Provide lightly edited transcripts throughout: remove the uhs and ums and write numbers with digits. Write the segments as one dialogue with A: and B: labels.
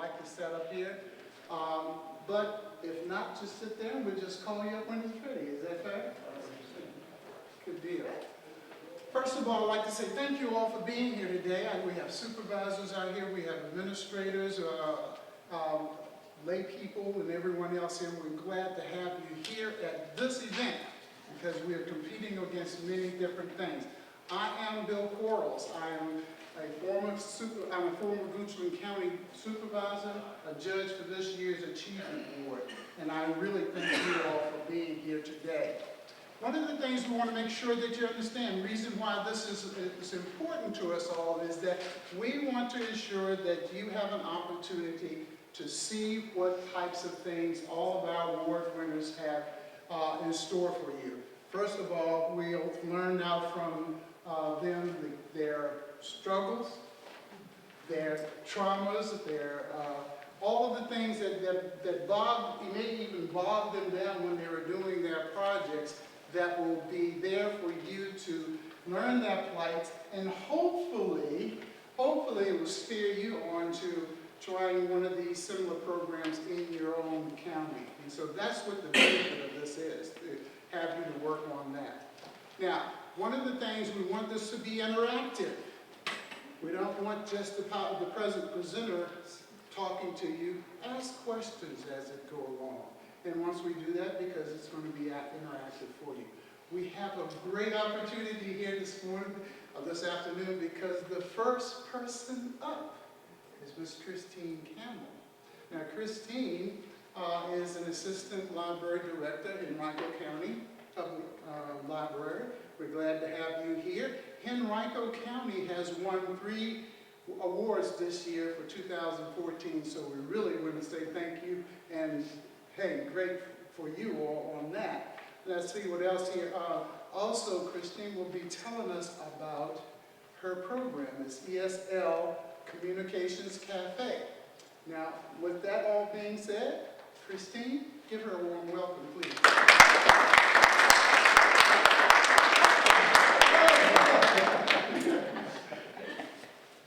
A: like the setup here. But if not, just sit there and we'll just call you up when it's ready. Is that fair? Good deal. First of all, I'd like to say thank you all for being here today. We have supervisors out here, we have administrators, lay people, and everyone else here. We're glad to have you here at this event because we are competing against many different things. I am Bill Quarles. I am I'm a former Goochland County supervisor, a judge for this year's Achievement Award, and I really thank you all for being here today. One of the things we want to make sure that you understand, the reason why this is important to us all is that we want to ensure that you have an opportunity to see what types of things all of our award winners have in store for you. First of all, we'll learn now from them their struggles, their traumas, all of the things that may even bog them down when they were doing their projects, that will be there for you to learn their plights, and hopefully it will steer you on to trying one of these similar programs in your own county. And so that's what the benefit of this is, to have you to work on that. Now, one of the things, we want this to be interactive. We don't want just the present presenter talking to you. Ask questions as it go along. And once we do that, because it's going to be interactive for you. We have a great opportunity here this afternoon, because the first person up is Miss Christine Campbell. Now, Christine is an assistant library director in Henrico County Public Library. We're glad to have you here. Henrico County has won 3 awards this year for 2014, so we really want to say thank you, and hey, great for you all on that. Let's see what else here. Also, Christine will be telling us about her program. It's ESL Communications Cafe. Now, with that all being said, Christine, give her a warm welcome, please.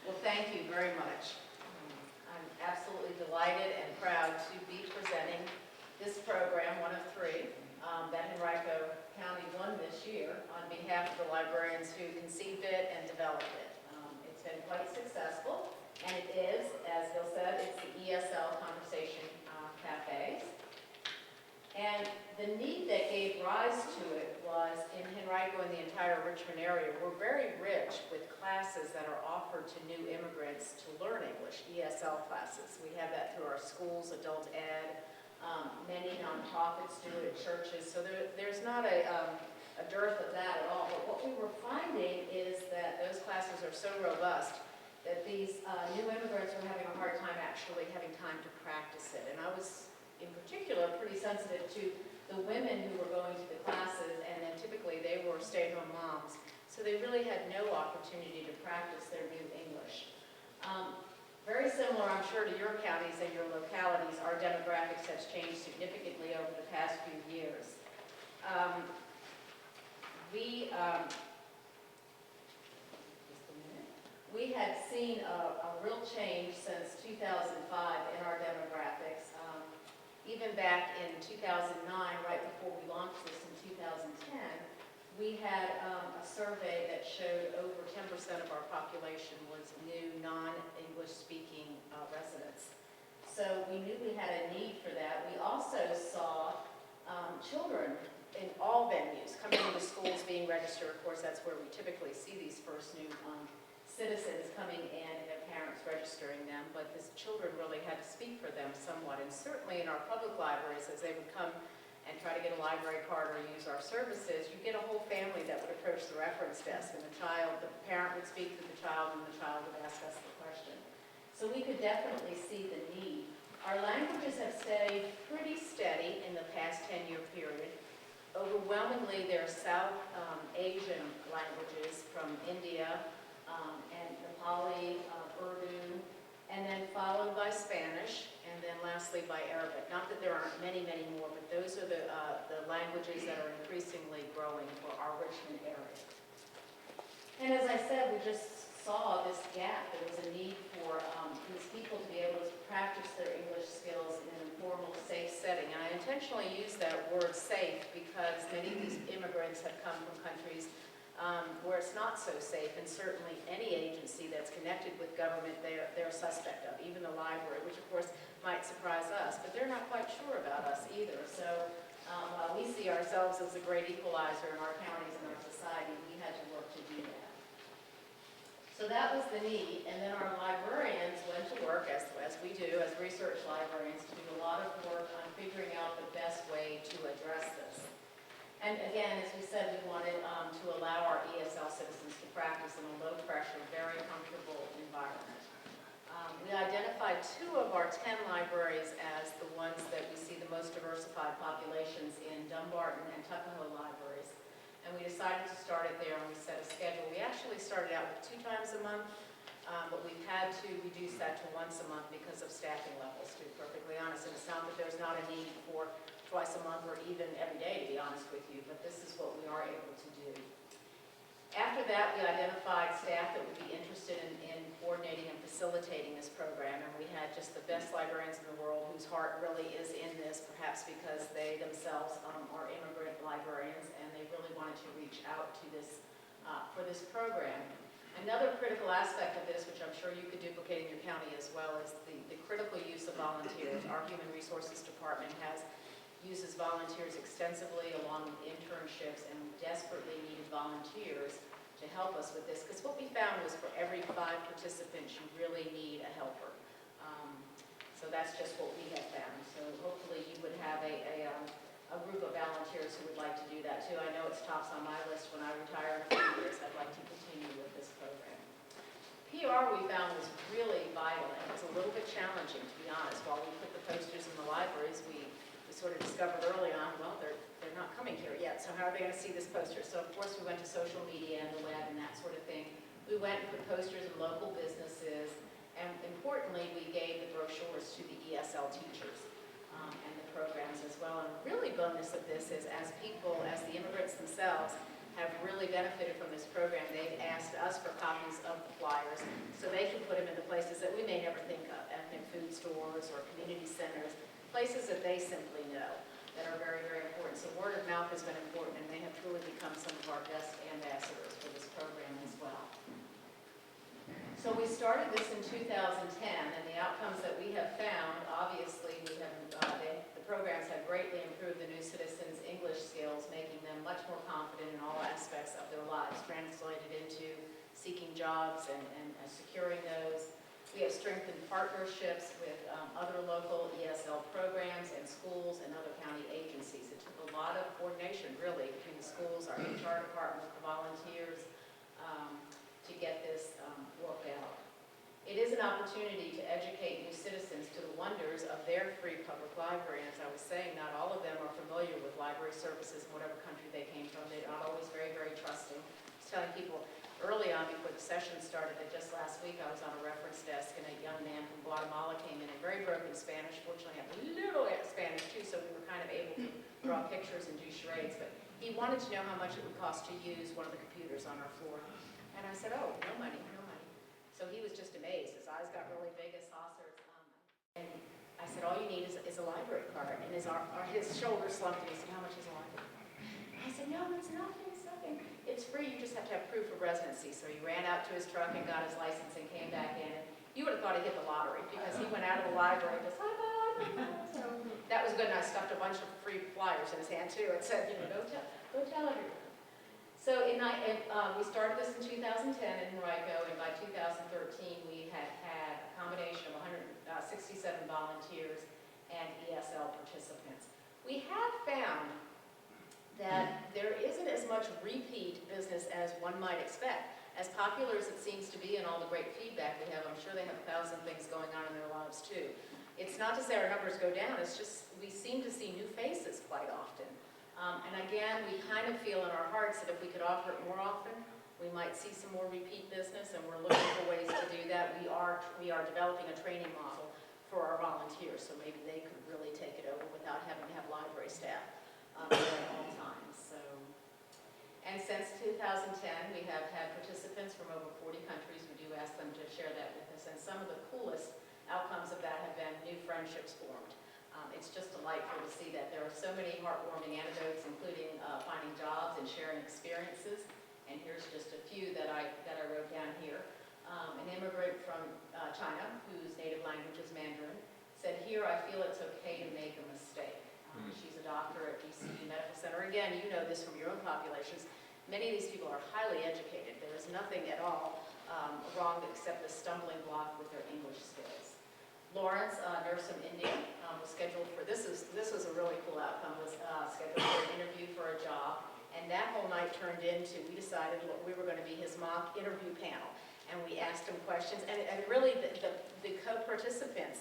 B: Well, thank you very much. I'm absolutely delighted and proud to be presenting this program, one of 3, that Henrico County won this year on behalf of the librarians who conceived it and developed it. It's been quite successful, and it is, as Bill said, it's the ESL Conversation Cafes. And the need that gave rise to it was in Henrico and the entire Richmond area, we're very rich with classes that are offered to new immigrants to learn English, ESL classes. We have that through our schools, adult ed, many nonprofits do it, churches, so there's not a dearth of that at all. But what we were finding is that those classes are so robust that these new immigrants were having a hard time actually having time to practice it. And I was, in particular, pretty sensitive to the women who were going to the classes, and then typically they were stay-at-home moms, so they really had no opportunity to practice their new English. Very similar, I'm sure, to your counties and your localities, our demographics has changed significantly over the past few years. We had seen a real change since 2005 in our demographics. Even back in 2009, right before we launched this in 2010, we had a survey that showed over 10% of our population was new non-English speaking residents. So we knew we had a need for that. We also saw children in all venues coming into schools being registered. Of course, that's where we typically see these first new citizens coming in and their parents registering them, but the children really had to speak for them somewhat. And certainly in our public libraries, as they would come and try to get a library card or use our services, you get a whole family that would approach the reference desk, and the parent would speak to the child, and the child would ask us the question. So we could definitely see the need. Our languages have stayed pretty steady in the past 10-year period. Overwhelmingly, they're South Asian languages from India and Nepali, Urdu, and then followed by Spanish, and then lastly by Arabic. Not that there aren't many, many more, but those are the languages that are increasingly growing for our Richmond area. And as I said, we just saw this gap. There was a need for these people to be able to practice intentionally use that word safe because many of these immigrants have come from countries where it's not so safe, and certainly any agency that's connected with government, they're a suspect of, even the library, which of course might surprise us, but they're not quite sure about us either. So while we see ourselves as a great equalizer in our counties and our society, we had to work to do that. So that was the need, and then our librarians went to work, as we do, as research librarians, to do a lot of work on figuring out the best way to address this. And again, as we said, we wanted to allow our ESL citizens to practice in a low-pressure, very comfortable environment. We identified 2 of our 10 libraries as the ones that we see the most diversified populations in Dumbarton and Tuckahoe libraries. And we decided to start it there, and we set a schedule. We actually started out with 2 times a month, but we've had to reduce that to once a month because of staffing levels, to be perfectly honest. And it's not that there's not a need for twice a month or even every day, to be honest with you, but this is what we are able to do. After that, we identified staff that would be interested in coordinating and facilitating this program, and we had just the best librarians in the world whose heart really is in this, perhaps because they themselves are immigrant librarians, and they really wanted to reach out to this for this program. Another critical aspect of this, which I'm sure you could duplicate in your county as well, is the critical use of volunteers. Our Human Resources Department uses volunteers extensively along with internships, and we desperately needed volunteers to help us with this, because what we found was for every 5 participants, you really need a helper. So that's just what we have found. So hopefully you would have a group of volunteers who would like to do that too. I know it's tops on my list. When I retire in a few years, I'd like to continue with this program. PR we found was really vital, and it was a little bit challenging, to be honest. While we put the posters in the libraries, we sort of discovered early on, well, they're not coming here yet, so how are they going to see this poster? So of course we went to social media and the web and that sort of thing. We went and put posters in local businesses, and importantly, we gave the brochures to the ESL teachers and the programs as well. And really bonus of this is as the immigrants themselves have really benefited from this program, they've asked us for copies of the flyers so they can put them in the places that we may never think of, ethnic food stores or community centers, places that they simply know that are very, very important. So word of mouth has been important, and they have truly become some of our best ambassadors for this program as well. So we started this in 2010, and the outcomes that we have found, obviously, the programs have greatly improved the new citizens' English skills, making them much more confident in all aspects of their lives, translated into seeking jobs and securing those. We have strengthened partnerships with other local ESL programs and schools and other county agencies. It took a lot of coordination, really, between the schools, our HR department, the volunteers, to get this worked out. It is an opportunity to educate new citizens to the wonders of their free public library. And as I was saying, not all of them are familiar with library services in whatever country they came from. They're not always very, very trusting. I was telling people early on before the session started that just last week I was on a reference desk and a young man from Guatemala came in very broken Spanish. Fortunately, I have a little Spanish too, so we were kind of able to draw pictures and do charades. But he wanted to know how much it would cost to use one of the computers on our floor. And I said, oh, no money, no money. So he was just amazed. His eyes got really big as saucers. And I said, all you need is a library card. And his shoulders slumped, and he said, how much is a library card? I said, no, it's nothing, it's nothing. It's free, you just have to have proof of residency. So he ran out to his truck and got his license and came back in. You would have thought he hit the lottery because he went out of the library and goes, hi, Bob. So that was good, and I stuffed a bunch of free flyers in his hand too. It said, go tell everyone. So we started this in 2010 in Henrico, and by 2013 we had a combination of 167 volunteers and ESL participants. We have found that there isn't as much repeat business as one might expect. As popular as it seems to be and all the great feedback we have, I'm sure they have 1,000 things going on in their lives too. It's not to say our numbers go down, it's just we seem to see new faces quite often. And again, we kind of feel in our hearts that if we could offer it more often, we might see some more repeat business, and we're looking for ways to do that. We are developing a training model for our volunteers, so maybe they could really take it over without having to have library staff there at all times. So, and since 2010, we have had participants from over 40 countries. We do ask them to share that with us, and some of the coolest outcomes of that have been new friendships formed. It's just delightful to see that there are so many heartwarming anecdotes, including finding jobs and sharing experiences. And here's just a few that I wrote down here. An immigrant from China, whose native language is Mandarin, said, "Here I feel it's okay to make a mistake." She's a doctor at GCU Medical Center. Again, you know this from your own populations. Many of these people are highly educated. There is nothing at all wrong except the stumbling block with their English skills. Lawrence, a nurse from India, was scheduled for, this was a really cool outcome, was scheduled for an interview for a job. And that whole night turned into, we decided we were going to be his mock interview panel. And we asked him questions, and really the co-participants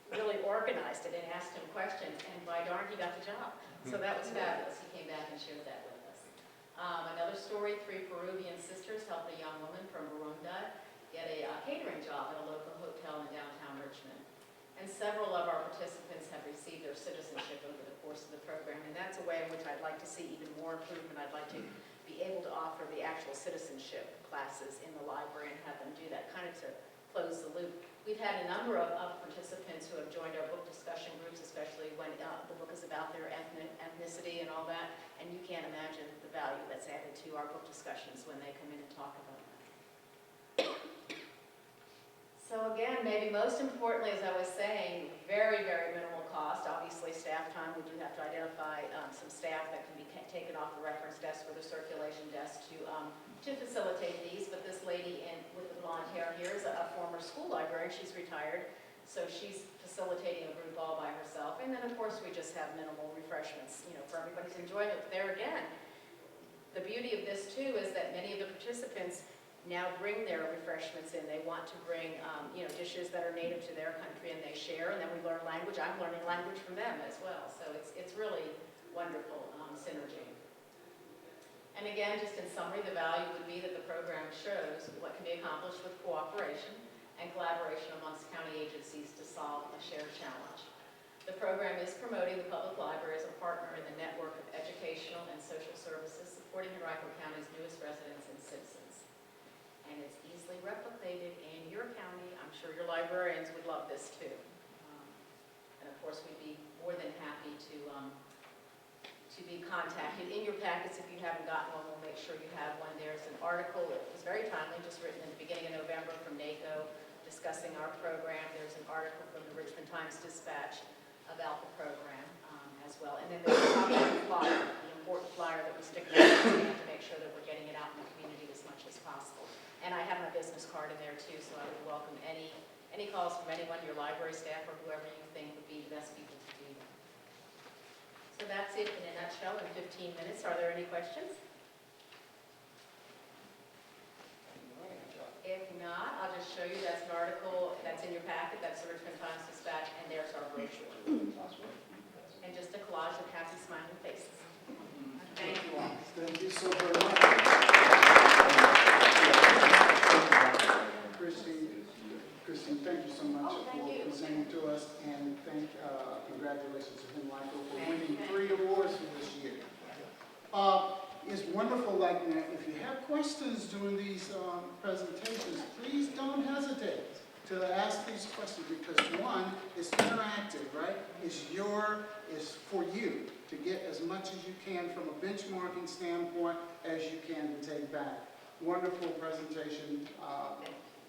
B: really organized it and asked him questions, and by darn, he got the job. So that was fabulous. He came back and shared that with us. Another story, 3 Peruvian sisters helped a young woman from Burundi get a catering job at a local hotel in downtown Richmond. And several of our participants have received their citizenship over the course of the program, and that's a way in which I'd like to see even more improvement. I'd like to be able to offer the actual citizenship classes in the library and have them do that, kind of to close the loop. We've had a number of participants who have joined our book discussion groups, especially when the book is about their ethnicity and all that, and you can't imagine the value that's added to our book discussions when they come in and talk about that. So again, maybe most importantly, as I was saying, very, very minimal cost. Obviously, staff time, we do have to identify some staff that can be taken off the reference desk or the circulation desk to facilitate these. But this lady with the blonde hair here is a former school librarian. She's retired, so she's facilitating a group all by herself. And then, of course, we just have minimal refreshments, for everybody's enjoyment. But there again, the beauty of this, too, is that many of the participants now bring their refreshments in. They want to bring, dishes that are native to their country, and they share, and then we learn language. I'm learning language from them as well. So it's really wonderful synergy. And again, just in summary, the value would be that the program shows what can be accomplished with cooperation and collaboration amongst county agencies to solve a shared challenge. The program is promoting the public library as a partner in the network of educational and social services supporting Henrico County's newest residents and citizens. And it's easily replicated in your county. I'm sure your librarians would love this too. And of course, we'd be more than happy to be contacted. In your packets, if you haven't gotten one, we'll make sure you have one. There's an article, it was very timely, just written in the beginning of November from NACO discussing our program. There's an article from the Richmond Times-Dispatch about the program as well. And then there's a flyer, the important flyer that we stick in to make sure that we're getting it out in the community as much as possible. And I have my business card in there too, so I would welcome any calls from anyone, your library staff or whoever you think would be the best people to do that. So that's it in a nutshell in 15 minutes. Are there any questions? If not, I'll just show you that's an article that's in your packet. That's the Richmond Times-Dispatch, and there's our brochure. And just a collage of happy smiling faces. Thank you all.
A: Thank you so very much. Christine, thank you so much for presenting to us, and congratulations to Henrico for winning 3 awards for this year. It's wonderful, if you have questions during these presentations, please don't hesitate to ask these questions, because one, it's interactive, right? It's for you to get as much as you can from a benchmarking standpoint as you can to take back. Wonderful presentation.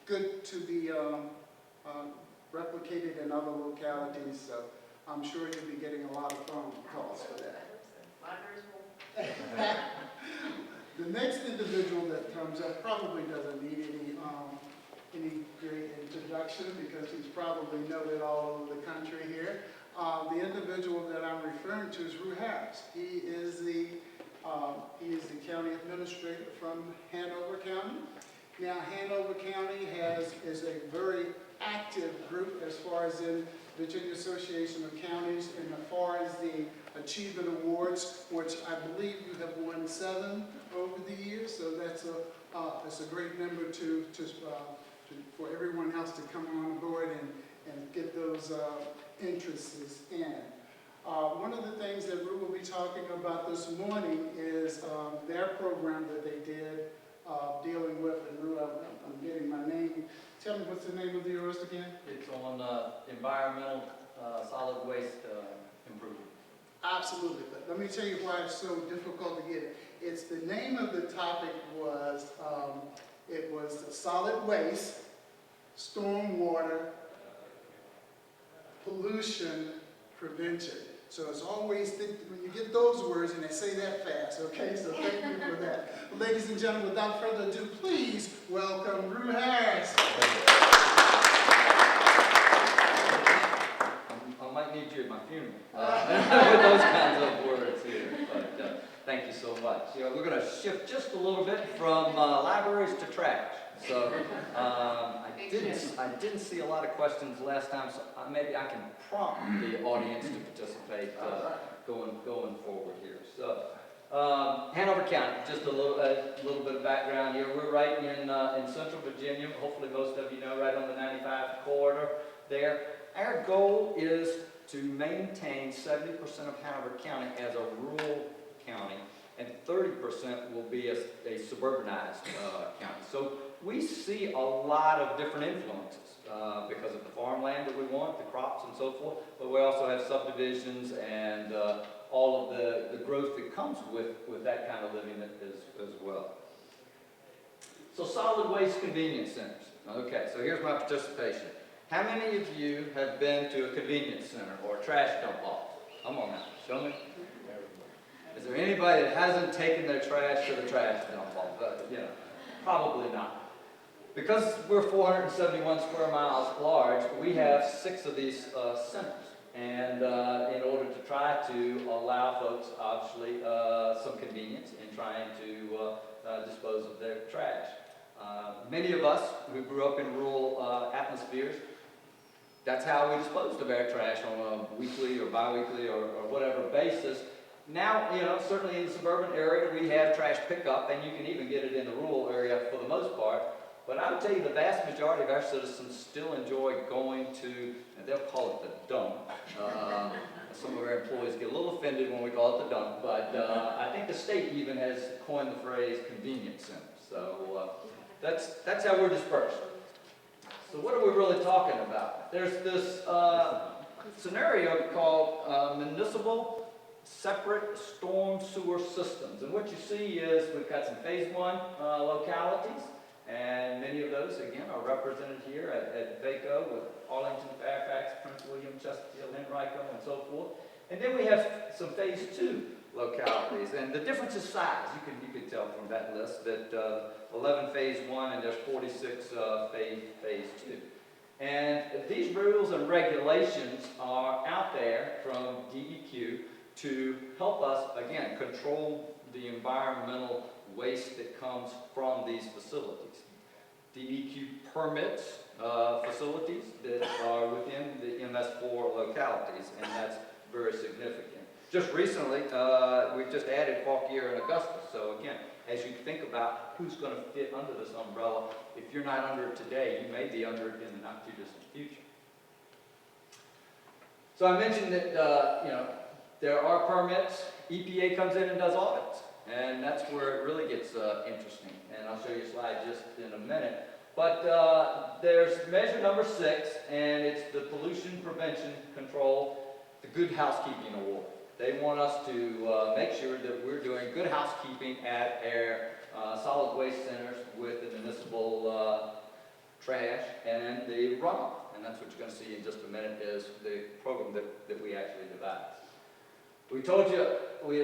A: Good to be replicated in other localities, so I'm sure you'll be getting a lot of phone calls for that. The next individual that comes up probably doesn't need any great introduction, because he's probably noted all over the country here. The individual that I'm referring to is Rue Harris. He is the county administrator from Hanover County. Now, Hanover County is a very active group as far as in Virginia Association of Counties, and as far as the Achievement Awards, which I believe you have won 7 over the years. So that's a great number for everyone else to come on board and get those interests in. One of the things that we will be talking about this morning is their program that they did dealing with, and Rue, I'm getting my name. Tell me, what's the name of yours again?
C: It's on environmental solid waste improvement.
A: Absolutely, but let me tell you why it's so difficult to get it. It's the name of the topic was, it was solid waste, stormwater, pollution prevention. So it's always, when you get those words and they say that fast, okay? So thank you for that. Well, ladies and gentlemen, without further ado, please welcome Drew Harris.
C: I might need you at my funeral with those kinds of words here, but thank you so much. You know, we're going to shift just a little bit from libraries to trash. So I didn't see a lot of questions last time, so maybe I can prompt the audience to participate going forward here. So Hanover County, just a little bit of background here. We're right in Central Virginia. Hopefully most of you know, right on the 95 corridor there. Our goal is to maintain 70% of Hanover County as a rural county, and 30% will be a suburbanized county. So we see a lot of different influences because of the farmland that we want, the crops and so forth, but we also have subdivisions and all of the growth that comes with that kind of living as well. So solid waste convenience centers. Okay, so here's my participation. How many of you have been to a convenience center or a trash dump off? Come on now, show me. Is there anybody that hasn't taken their trash to the trash dump off? You know, probably not. Because we're 471 square miles large, we have 6 of these centers. And in order to try to allow folks, obviously, some convenience in trying to dispose of their trash. Many of us who grew up in rural atmospheres, that's how we disposed of our trash on a weekly or bi-weekly or whatever basis. Now, you know, certainly in the suburban area, we have trash pickup, and you can even get it in the rural area for the most part. But I would tell you the vast majority of our citizens still enjoy going to, and they'll call it the dump. Some of our employees get a little offended when we call it the dump, but I think the state even has coined the phrase convenience center. So that's how we're dispersed. So what are we really talking about? There's this scenario called municipal separate storm sewer systems. And what you see is we've got some phase 1 localities, and many of those, again, are represented here at VACo with Arlington, Fairfax, Prince William, Chesterfield, Henrico, and so forth. And then we have some phase 2 localities, and the difference is size. You can tell from that list that 11 phase 1 and there's 46 phase 2. And these rules and regulations are out there from DEQ to help us, again, control the environmental waste that comes from these facilities. DEQ permits facilities that are within the MS4 localities, and that's very significant. Just recently, we've just added Fauquier and Augusta. So again, as you think about who's going to fit under this umbrella, if you're not under it today, you may be under it in the not too distant future. So I mentioned that you know, there are permits. EPA comes in and does audits, and that's where it really gets interesting. And I'll show you a slide just in a minute. But there's measure number 6, and it's the pollution prevention control, the Good Housekeeping Award. They want us to make sure that we're doing good housekeeping at our solid waste centers with the municipal trash and the runoff. And that's what you're going to see in just a minute is the program that we actually devised. We told you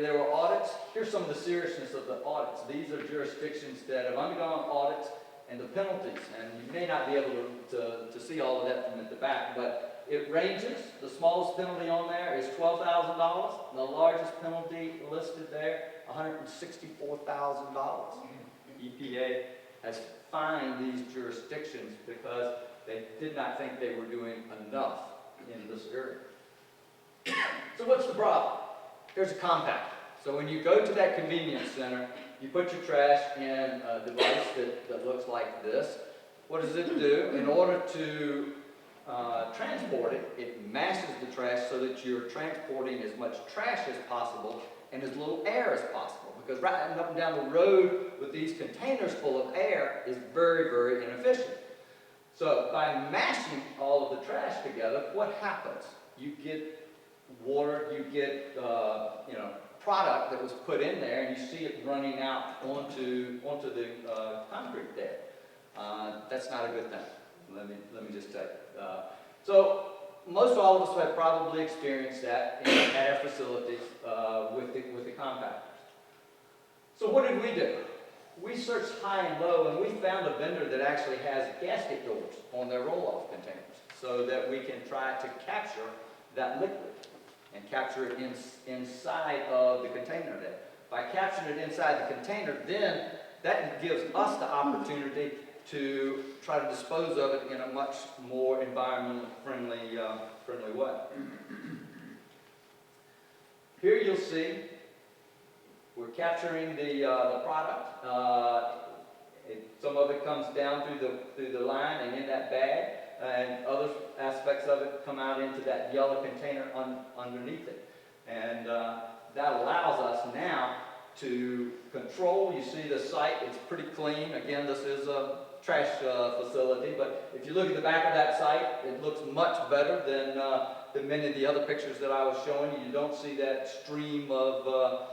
C: there were audits. Here's some of the seriousness of the audits. These are jurisdictions that have undergone audits and the penalties. And you may not be able to see all of that from at the back, but it ranges. The smallest penalty on there is $12,000. The largest penalty listed there, $164,000. EPA has fined these jurisdictions because they did not think they were doing enough in this area. So what's the problem? Here's a compactor. So when you go to that convenience center, you put your trash in a device that looks like this. What does it do? In order to transport it, it mashes the trash so that you're transporting as much trash as possible and as little air as possible. Because riding up and down the road with these containers full of air is very, very inefficient. So by mashing all of the trash together, what happens? You get water, you get, you know, product that was put in there, and you see it running out onto the concrete there. That's not a good thing. Let me just tell you. So most all of us have probably experienced that at our facilities with the compactors. So what did we do? We searched high and low, and we found a vendor that actually has gasket doors on their roll-off containers, so that we can try to capture that liquid and capture it inside of the container there. By capturing it inside the container, then that gives us the opportunity to try to dispose of it in a much more environmentally friendly way. Here you'll see we're capturing the product. Some of it comes down through the line and in that bag, and other aspects of it come out into that yellow container underneath it. And that allows us now to control. You see the site, it's pretty clean. Again, this is a trash facility, but if you look at the back of that site, it looks much better than many of the other pictures that I was showing you. You don't see that stream of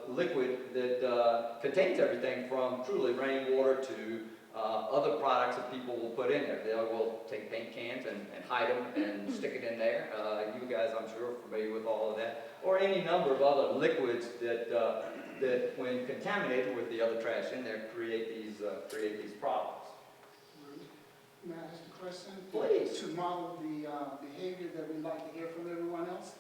C: liquid that contains everything from truly rainwater to other products that people will put in there. They will take paint cans and hide them and stick it in there. You guys, I'm sure, are familiar with all of that. Or any number of other liquids that when contaminated with the other trash in there, create these problems.
A: May I ask a question?
C: Please.
A: To model the behavior that we'd like to hear from everyone else.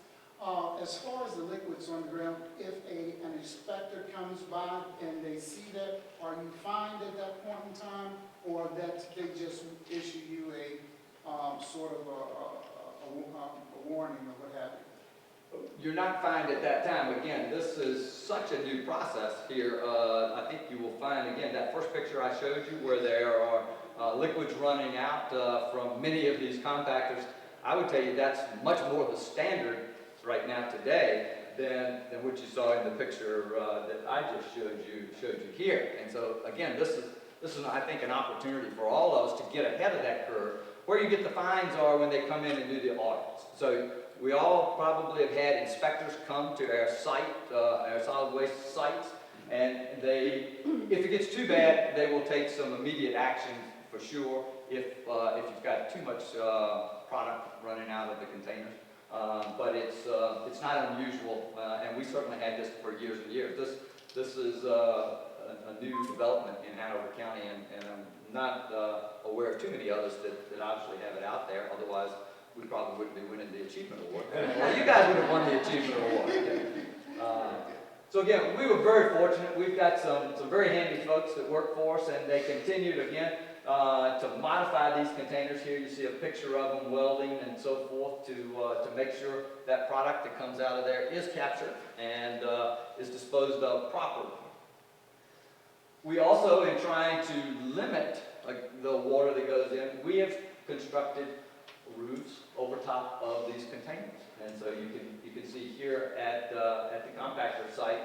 A: As far as the liquids on the ground, if an inspector comes by and they see that, are you fined at that point in time, or that they just issue you a sort of a warning or what have you?
C: You're not fined at that time. Again, this is such a new process here. I think you will find, again, that first picture I showed you where there are liquids running out from many of these compactors. I would tell you that's much more the standard right now today than what you saw in the picture that I just showed you here. And so again, this is I think an opportunity for all of us to get ahead of that curve. Where you get the fines are when they come in and do the audits. So we all probably have had inspectors come to our site, our solid waste sites, and if it gets too bad, they will take some immediate action for sure if you've got too much product running out of the containers. But it's not unusual, and we certainly had this for years and years. This is a new development in Hanover County, and I'm not aware of too many others that obviously have it out there. Otherwise, we probably wouldn't be winning the Achievement Award. Well, you guys would have won the Achievement Award. So again, we were very fortunate. We've got some very handy folks that work for us, and they continued again to modify these containers. Here you see a picture of them welding and so forth to make sure that product that comes out of there is captured and is disposed of properly. We also, in trying to limit the water that goes in, we have constructed roofs over top of these containers. And so you can see here at the compactor site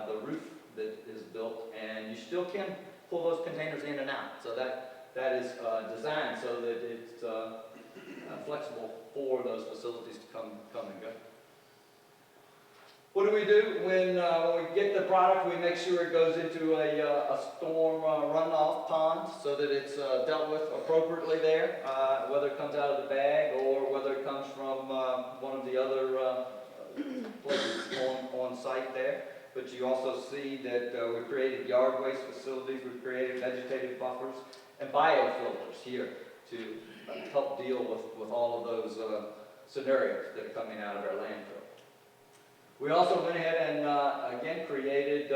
C: the roof that is built, and you still can pull those containers in and out. So that is designed so that it's flexible for those facilities to come and go. What do we do when we get the product? We make sure it goes into a storm runoff pond so that it's dealt with appropriately there, whether it comes out of the bag or whether it comes from one of the other places on site there. But you also see that we've created yard waste facilities, we've created vegetative buffers and biofilters here to help deal with all of those scenarios that are coming out of our landfill. We also went ahead and again created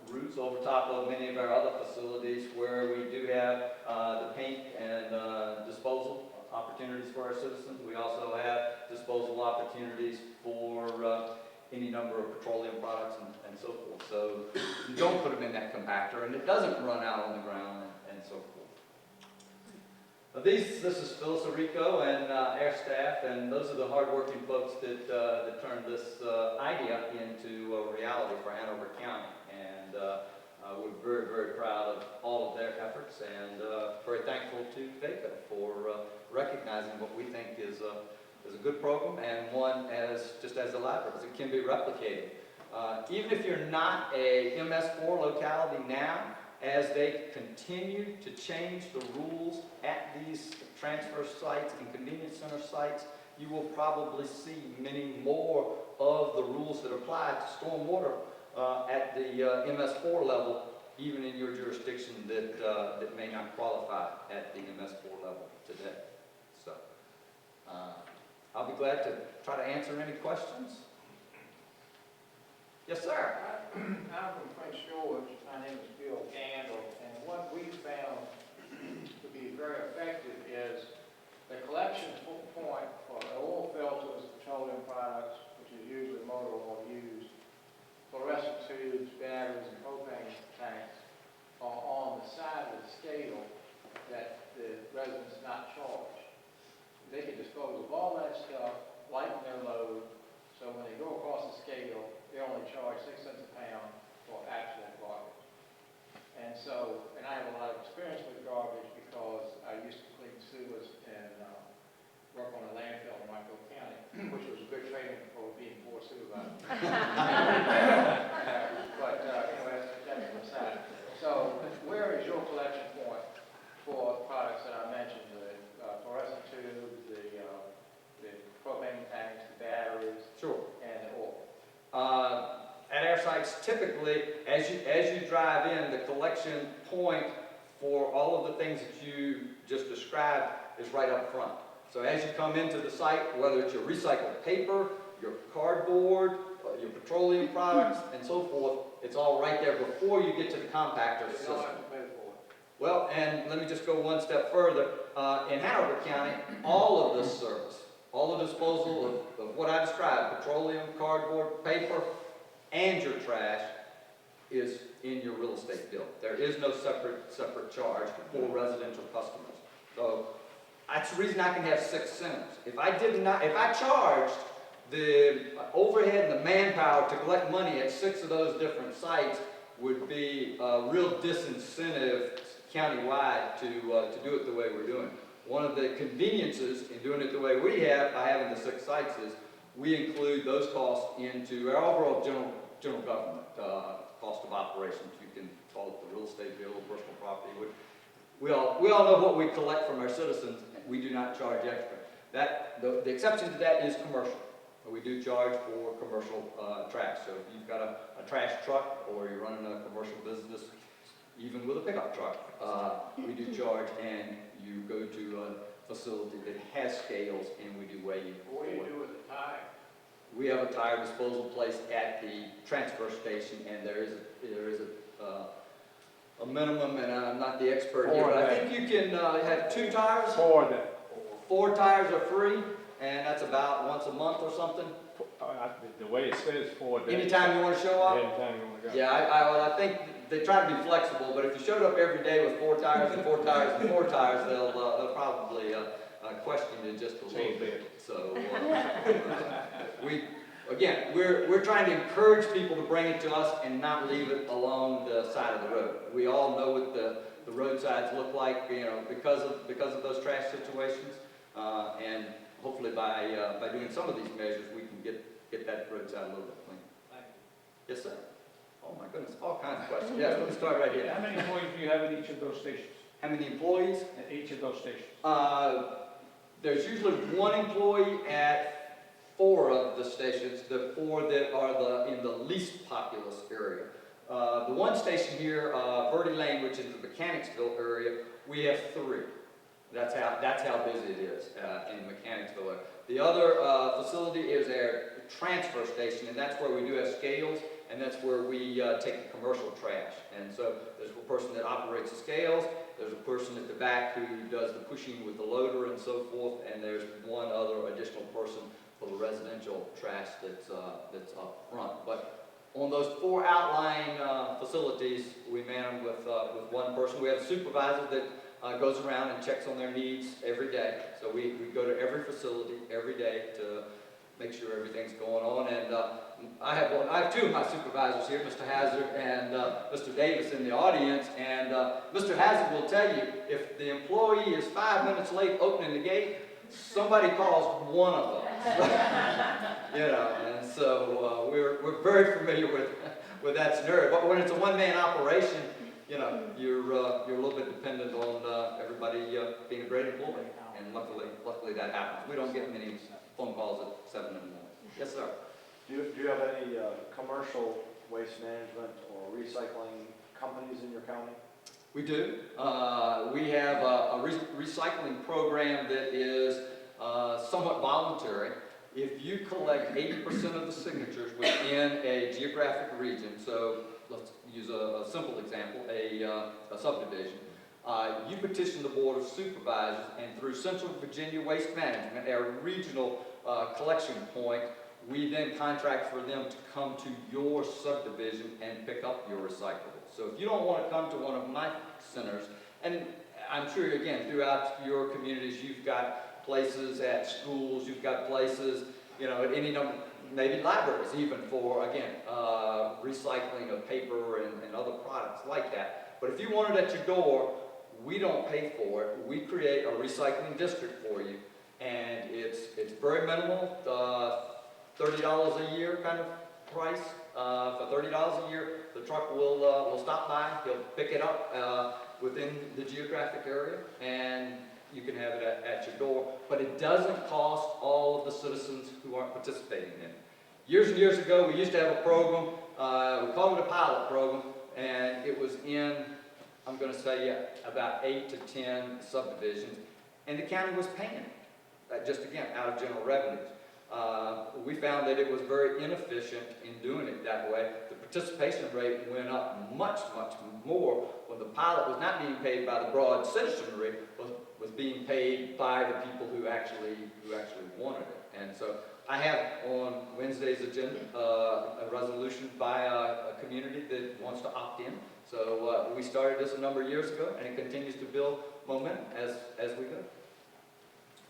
C: roofs over top of many of our other facilities where we do have the paint and disposal opportunities for our citizens. We also have disposal opportunities for any number of petroleum products and so forth. So you don't put them in that compactor and it doesn't run out on the ground and so forth. This is Phyllis Henrico and our staff, and those are the hardworking folks that turned this idea into a reality for Hanover County. And we're very, very proud of all of their efforts, and very thankful to VACo for recognizing what we think is is a good program, and one just as elaborate as it can be replicated. Even if you're not a MS4 locality now, as they continue to change the rules at these transfer sites and convenience center sites, you will probably see many more of the rules that apply to stormwater at the MS4 level, even in your jurisdiction that may not qualify at the MS4 level today. So, I'll be glad to try to answer any questions. Yes, sir.
D: I'm from Prince George. My name is Bill Campbell, and what we found to be very effective is the collection point for oil filters, petroleum products, which is usually motor oil used, fluorescent tubes, batteries, and propane tanks are on the side of the scale that the residents not charged. They can dispose of all that stuff, lighten their load, so when they go across the scale, they only charge 6 cents a pound for actual garbage. And so, and I have a lot of experience with garbage because I used to clean sewers and work on a landfill in VACo County, which was good training for being board supervisor. But anyway, that's an aside. So, where is your collection point for products that I mentioned, the fluorescent tubes, the propane tanks, the batteries,
C: Sure.
D: and the oil?
C: At our sites, typically, as you drive in, the collection point for all of the things that you just described is right up front. So as you come into the site, whether it's your recycled paper, your cardboard, your petroleum products, and so forth, it's all right there before you get to the compactor
D: You
C: system.
D: don't have to pay for it.
C: Well, and let me just go one step further. In Hanover County, all of this service, all the disposal of what I described, petroleum, cardboard, paper, and your trash, is in your real estate bill. There is no separate charge for residential customers. So that's the reason I can have 6 centers. If I charged the overhead and the manpower to collect money at 6 of those different sites, would be a real disincentive countywide to do it the way we're doing. One of the conveniences in doing it the way we have, by having the 6 sites, is we include those costs into our overall general government cost of operations. You can call it the real estate bill, personal property. We all know what we collect from our citizens. We do not charge extra. The exception to that is commercial. We do charge for commercial trash. So if you've got a trash truck or you're running a commercial business, even with a pickup truck, we do charge, and you go to a facility that has scales, and we do weigh you.
D: What do you do with the tire?
C: We have a tire disposal place at the transfer station, and there is a minimum, and I'm not the expert here, but I think you can have 2 tires. 4 tires are free, and that's about once a month or something.
E: The way it says 4 days.
C: Anytime you want to show up.
E: Anytime you want to go.
C: Yeah, I think they try to be flexible, but if you showed up every day with 4 tires and 4 tires and 4 tires, they'll probably question you just a little bit. So we're trying to encourage people to bring it to us and not leave it along the side of the road. We all know what the roadsides look like, because of those trash situations, and hopefully by doing some of these measures, we can get that roadside a little bit cleaner.
D: Thank you.
C: Yes, sir. Oh my goodness, all kinds of questions. Yes, let me start right here.
E: How many employees do you have at each of those stations?
C: How many employees?
E: At each of those stations?
C: There's usually 1 employee at 4 of the stations, the 4 that are in the least populous area. The one station here, Verde Lane, which is the Mechanicsville area, we have 3. That's how busy it is in Mechanicsville. The other facility is our transfer station, and that's where we do have scales, and that's where we take the commercial trash. And so there's a person that operates the scales, there's a person at the back who does the pushing with the loader and so forth, and there's 1 other additional person for the residential trash that's up front. But on those 4 outlying facilities, we man them with 1 person. We have a supervisor that goes around and checks on their needs every day. So we go to every facility every day to make sure everything's going on. And I have two of my supervisors here, Mr. Hazard and Mr. Davis in the audience. And Mr. Hazard will tell you, if the employee is 5 minutes late opening the gate, somebody calls one of them. You know, and so we're very familiar with that scenario. But when it's a one-man operation, you know, you're a little bit dependent on everybody being a great employee. And luckily that happens. We don't get many phone calls at 7 in the morning. Yes, sir.
F: Do you have any commercial waste management or recycling companies in your county?
C: We do. We have a recycling program that is somewhat voluntary. If you collect 80% of the signatures within a geographic region, so let's use a simple example, a subdivision, you petition the Board of Supervisors, and through Central Virginia Waste Management, our regional collection point, we then contract for them to come to your subdivision and pick up your recyclables. So if you don't want to come to one of my centers, and I'm sure, again, throughout your communities, you've got places at schools, you've got places, you know, at any number, maybe libraries even for, again, recycling of paper and other products like that. But if you want it at your door, we don't pay for it. We create a recycling district for you, and it's very minimal, $30 a year kind of price. For $30 a year, the truck will stop by, he'll pick it up within the geographic area, and you can have it at your door. But it doesn't cost all of the citizens who aren't participating in it. Years and years ago, we used to have a program, we called it a pilot program, and it was in, I'm going to say, about 8 to 10 subdivisions, and the county was paying it, just again, out of general revenues. We found that it was very inefficient in doing it that way. The participation rate went up much, much more when the pilot was not being paid by the broad citizenry, was being paid by the people who actually wanted it. And so I have on Wednesday's agenda a resolution by a community that wants to opt in. So we started this a number of years ago, and it continues to build momentum as we go.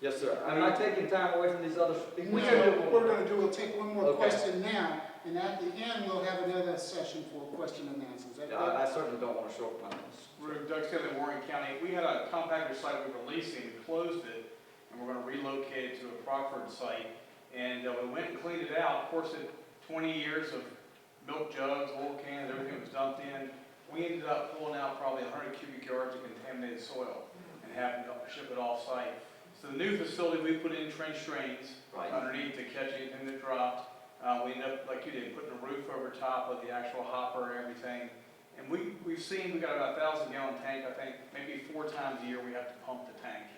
C: Yes, sir. I'm not taking time away from these other speakers.
A: We'll take one more
C: Okay.
A: question now, and at the end, we'll have another session for question and answers.
C: I certainly don't want to short my notes.
G: Doug Taylor, Warren County. We had a compactor site we were leasing, we closed it, and we're going to relocate it to a Crockford site. And we went and cleaned it out. Of course, 20 years of milk jugs, oil cans, everything was dumped in. We ended up pulling out probably 100 cubic yards of contaminated soil and having to ship it off-site. So the new facility, we put in trench drains underneath to catch anything that dropped. We ended up, like you did, putting a roof over top of the actual hopper and everything. And we've got about a 1,000-gallon tank, I think, maybe 4 times a year we have to pump the tank.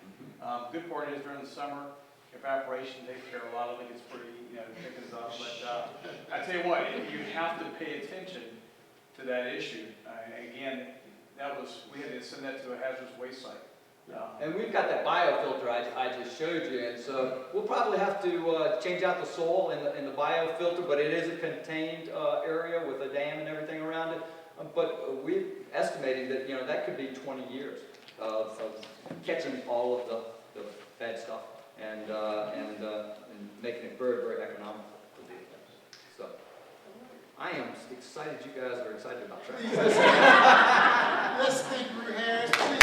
G: Good part is during the summer, evaporation takes care of a lot of it. It's pretty, thickens up. But I tell you what, you have to pay attention to that issue. Again, we had to send that to a hazardous waste site.
C: And we've got that biofilter I just showed you, and so we'll probably have to change out the soil in the biofilter, but it is a contained area with a dam and everything around it. But we're estimating that that could be 20 years of catching all of the bad stuff and making it very, very economical to do that. So I am excited. You guys are excited about that.
A: Let's thank Ruth Harris, please.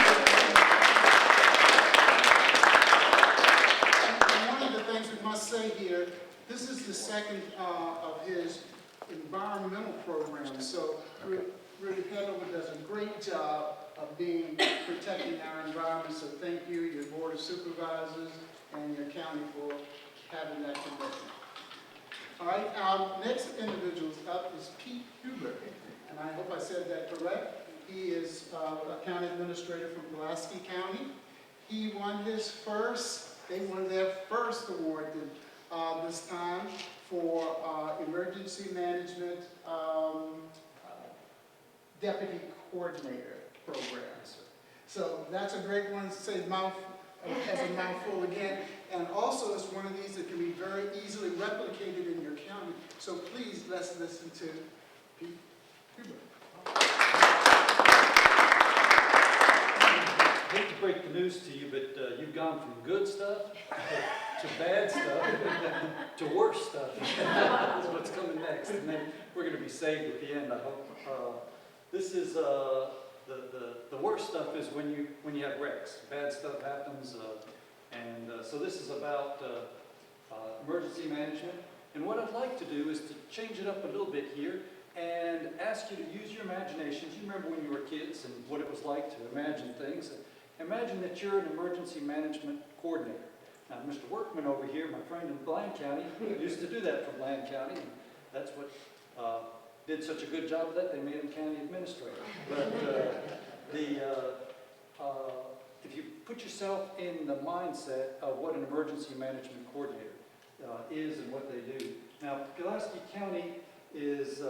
A: And one of the things we must say here, this is the second of his environmental program. So Ruth Hanover does a great job of protecting our environment. So thank you, your Board of Supervisors, and your county for having that commitment. All right, our next individual up is Pete Huber, and I hope I said that correct. He is a county administrator from Pulaski County. He won they won their first award this time for emergency management deputy coordinator programs. So that's a great one to say as a mouthful again. And also it's one of these that can be very easily replicated in your county. So please, let's listen to Pete Huber.
F: I hate to
H: break the news to you, but you've gone from good stuff to bad stuff to worse stuff. That's what's coming next, and then we're going to be saved at the end, I hope. This is the worst stuff is when you have wrecks. Bad stuff happens, so this is about emergency management. And what I'd like to do is to change it up a little bit here and ask you to use your imaginations. You remember when you were kids and what it was like to imagine things. Imagine that you're an emergency management coordinator. Now, Mr. Workman over here, my friend in Bland County, used to do that for Bland County. And that's what did such a good job of that, they made him county administrator. But if you put yourself in the mindset of what an emergency management coordinator is and what they do. Now, Pulaski County is,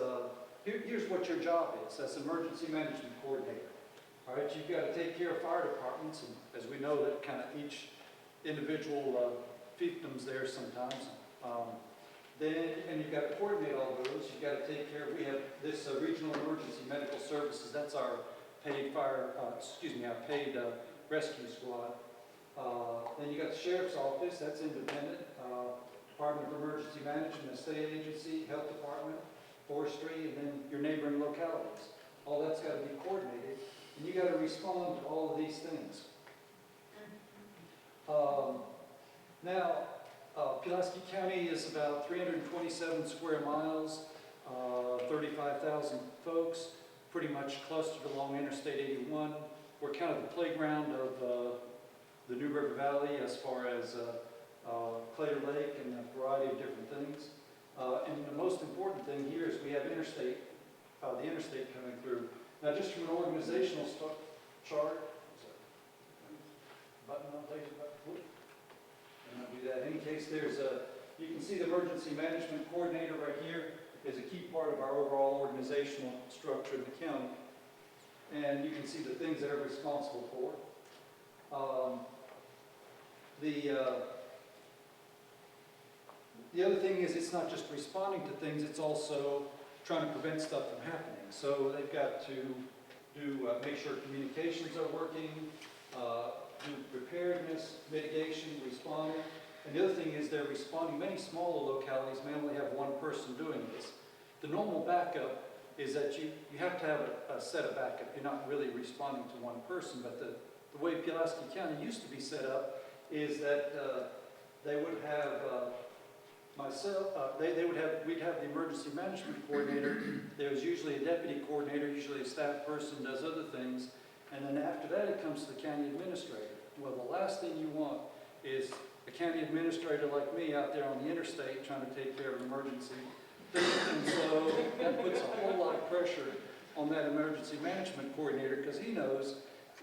H: here's what your job is as emergency management coordinator. All right, you've got to take care of fire departments, and as we know, that kind of each individual fiefdoms there sometimes. And you've got to coordinate all those. You've got to take care of, we have this regional emergency medical services, that's our paid our paid rescue squad. Then you got the sheriff's office, that's independent. Department of Emergency Management, State Agency, Health Department, Forestry, and then your neighboring localities. All that's got to be coordinated, and you got to respond to all of these things. Now, Pulaski County is about 327 square miles, 35,000 folks, pretty much clustered along Interstate 81. We're kind of the playground of the New River Valley as far as Claytor Lake and a variety of different things. And the most important thing here is we have the interstate coming through. Now, just from an organizational chart, button on place, and I'll do that. In any case, you can see the emergency management coordinator right here is a key part of our overall organizational structure in the county. And you can see the things that are responsible for. The other thing is it's not just responding to things, it's also trying to prevent stuff from happening. So they've got to make sure communications are working, do preparedness, mitigation, responding. And the other thing is they're responding. Many smaller localities may only have one person doing this. The normal backup is that you have to have a set of backup. You're not really responding to one person, but the way Pulaski County used to be set up is that they would have we'd have the emergency management coordinator. There was usually a deputy coordinator, usually a staff person, does other things. And then after that, it comes to the county administrator. Well, the last thing you want is a county administrator like me out there on the interstate trying to take care of an emergency. And so that puts a whole lot of pressure on that emergency management coordinator because he knows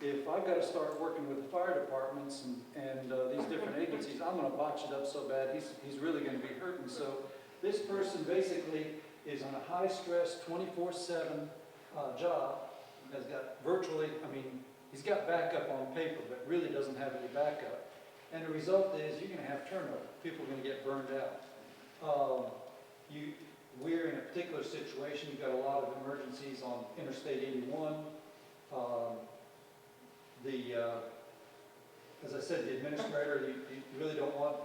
H: if I've got to start working with the fire departments and these different agencies, I'm going to botch it up so bad, he's really going to be hurting. So this person basically is on a high-stress, 24/7 job, has got virtually, he's got backup on paper, but really doesn't have any backup. And the result is you're going to have turnover. People are going to get burned out. We're in a particular situation. You've got a lot of emergencies on Interstate 81. As I said, the administrator, you really don't want,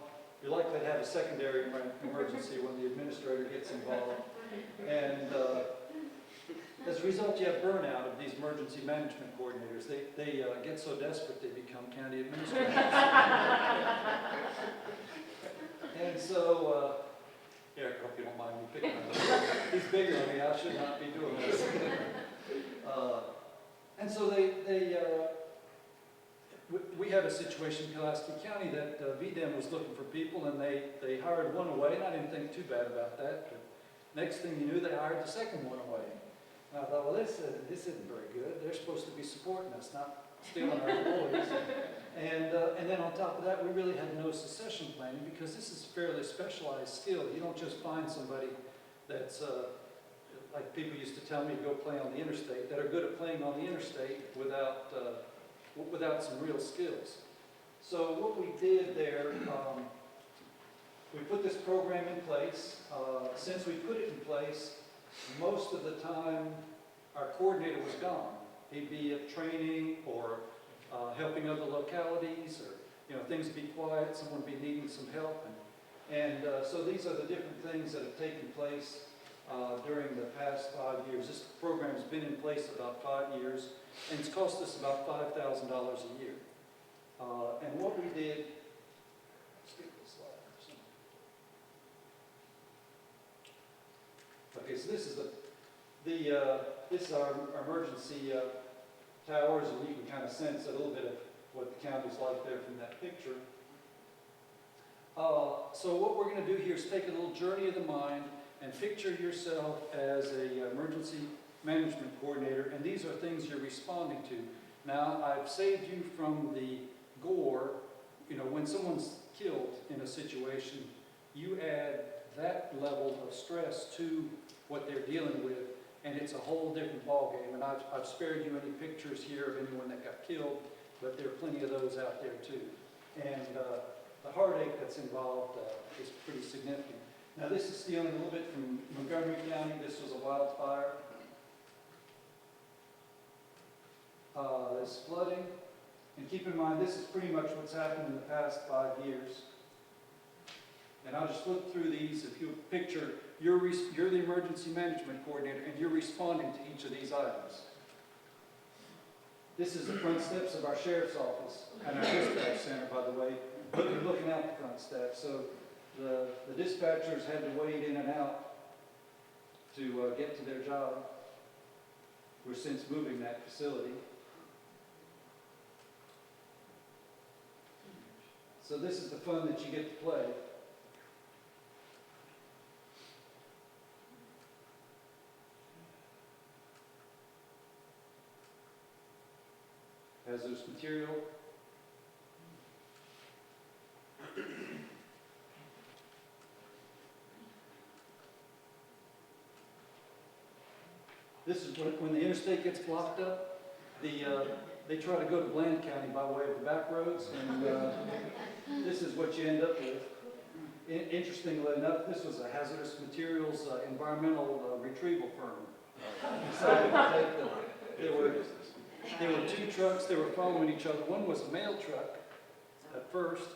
H: you're likely to have a secondary emergency when the administrator gets involved. And as a result, you have burnout of these emergency management coordinators. They get so desperate they become county administrators. And so, Eric, I hope you don't mind me picking on him. He's bigger than me. I should not be doing this. And so we had a situation in Pulaski County that VDEM was looking for people, and they hired one away, and I didn't think too bad about that. But next thing you knew, they hired the second one away. And I thought, well, this isn't very good. They're supposed to be supporting us, not stealing our employees. And then on top of that, we really had no succession planning because this is a fairly specialized skill. You don't just find somebody that's, like people used to tell me, go play on the interstate, that are good at playing on the interstate without some real skills. So what we did there, we put this program in place. Since we put it in place, most of the time our coordinator was gone. He'd be at training or helping other localities, or, things be quiet, someone be needing some help. And so these are the different things that have taken place during the past 5 years. This program's been in place about 5 years, and it's cost us about $5,000 a year. And what we did, skip this slide. Okay, so this is this is our emergency towers, and you can kind of sense a little bit of what the county's like there from that picture. So what we're going to do here is take a little journey of the mind and picture yourself as an emergency management coordinator, and these are things you're responding to. Now, I've saved you from the gore. When someone's killed in a situation, you add that level of stress to what they're dealing with, and it's a whole different ballgame. And I've spared you any pictures here of anyone that got killed, but there are plenty of those out there too. And the heartache that's involved is pretty significant. Now, this is stealing a little bit from Montgomery County. This was a wildfire. There's flooding. And keep in mind, this is pretty much what's happened in the past 5 years. And I'll just flip through these. If you picture, you're the emergency management coordinator, and you're responding to each of these items. This is the front steps of our sheriff's office and our dispatch center, by the way. You're looking out the front steps. So the dispatchers had to wade in and out to get to their job. We're since moving that facility. So this is the fun that you get to play. Hazardous material. This is when the interstate gets blocked up. They try to go to Bland County by way of the back roads, and this is what you end up with. Interestingly enough, this was a hazardous materials environmental retrieval firm. Decided to take there were 2 trucks. They were following each other. One was a mail truck. At first,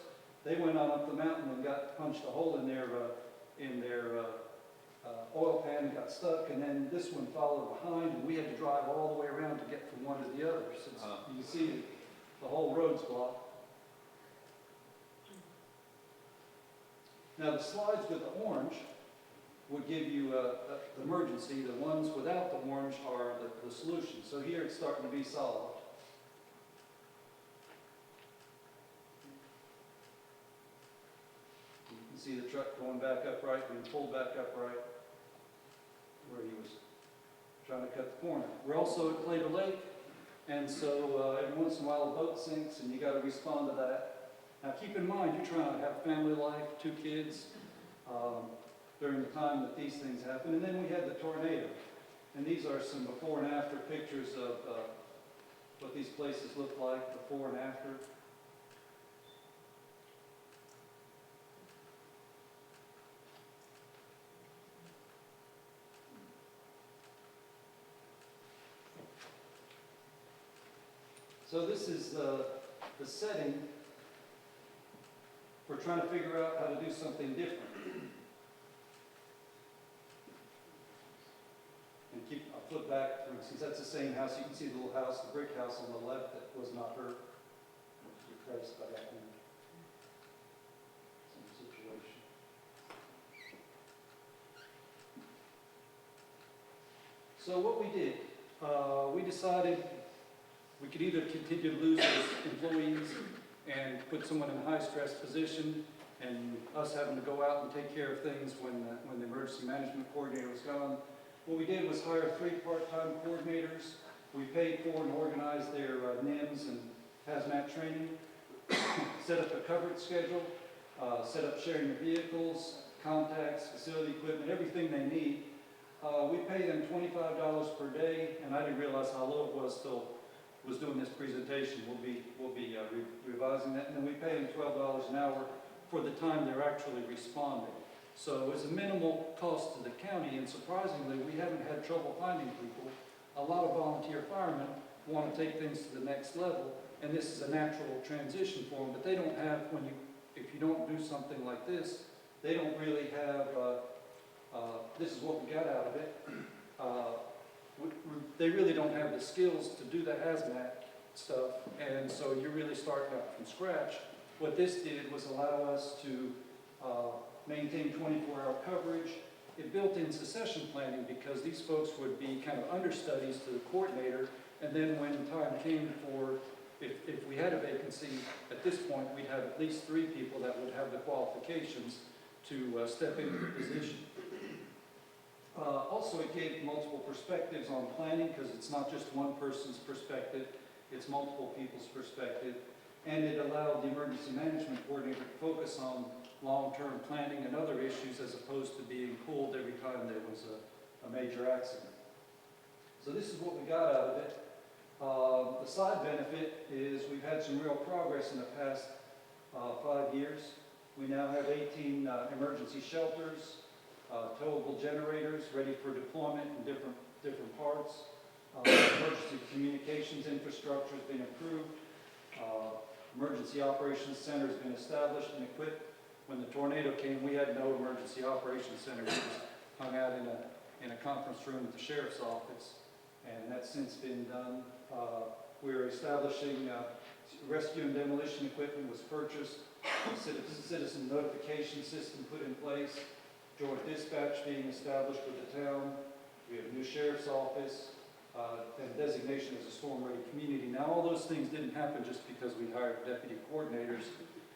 H: they went on up the mountain and punched a hole in their oil pan and got stuck. And then this one followed behind, and we had to drive all the way around to get from one to the other. Since you can see the whole road's blocked. Now the slides with the orange would give you the emergency. The ones without the orange are the solution. So here it's starting to be solved. You can see the truck going back upright, being pulled back upright, where he was trying to cut the corner. We're also at Clayton Lake, and so every once in a while a boat sinks, and you got to respond to that. Now keep in mind, you're trying to have family life, 2 kids, during the time that these things happen. And then we had the tornado. And these are some before and after pictures of what these places look like before and after. So this is the setting for trying to figure out how to do something different. And I'll flip back, for instance, that's the same house. You can see the little house, the brick house on the left that was not hurt. Depressed by that one. Same situation. So what we did, we decided we could either continue to lose those employees and put someone in a high-stress position, and us having to go out and take care of things when the emergency management coordinator was gone. What we did was hire 3 part-time coordinators. We paid for and organized their NIMS and hazmat training, set up a coverage schedule, set up sharing of vehicles, contacts, facility equipment, everything they need. We pay them $25 per day, and I didn't realize how low it was till I was doing this presentation. We'll be revising that, and then we pay them $12 an hour for the time they're actually responding. So it's a minimal cost to the county, and surprisingly, we haven't had trouble finding people. A lot of volunteer firemen want to take things to the next level, and this is a natural transition for them, but they don't have, if you don't do something like this, they don't really have, this is what we got out of it. They really don't have the skills to do the hazmat stuff, and so you're really starting out from scratch. What this did was allow us to maintain 24-hour coverage. It built in succession planning because these folks would be kind of understudies to the coordinator, and then when time came for, if we had a vacancy, at this point, we'd have at least 3 people that would have the qualifications to step into the position. Also, it gave multiple perspectives on planning because it's not just one person's perspective, it's multiple people's perspective. And it allowed the emergency management coordinator to focus on long-term planning and other issues as opposed to being pulled every time there was a major accident. So this is what we got out of it. The side benefit is we've had some real progress in the past 5 years. We now have 18 emergency shelters, towable generators ready for deployment in different parts. Emergency communications infrastructure has been improved. Emergency operations center has been established and equipped. When the tornado came, we had no emergency operations center. We just hung out in a conference room at the sheriff's office, and that's since been done. We're establishing rescue and demolition equipment was purchased, citizen notification system put in place, joint dispatch being established with the town. We have a new sheriff's office, and designation as a storm-ready community. Now, all those things didn't happen just because we hired deputy coordinators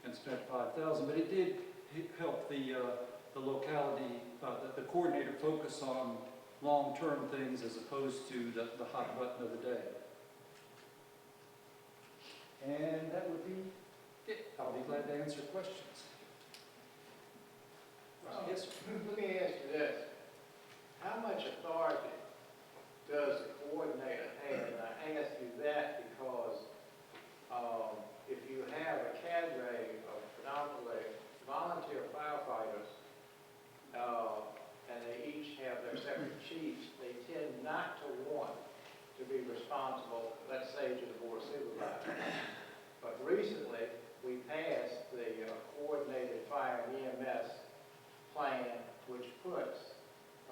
H: and spent $5,000, but it did help the locality, the coordinator focus on long-term things as opposed to the hot button of the day. And that would be it. I'll be glad to answer questions. Yes, sir.
D: Let me ask you this. How much authority does the coordinator have? And I ask you that because if you have a cadre of predominantly volunteer firefighters, and they each have their separate chiefs, they tend not to want to be responsible, let's say, to the board of supervisors. But recently, we passed the coordinated fire and EMS plan, which puts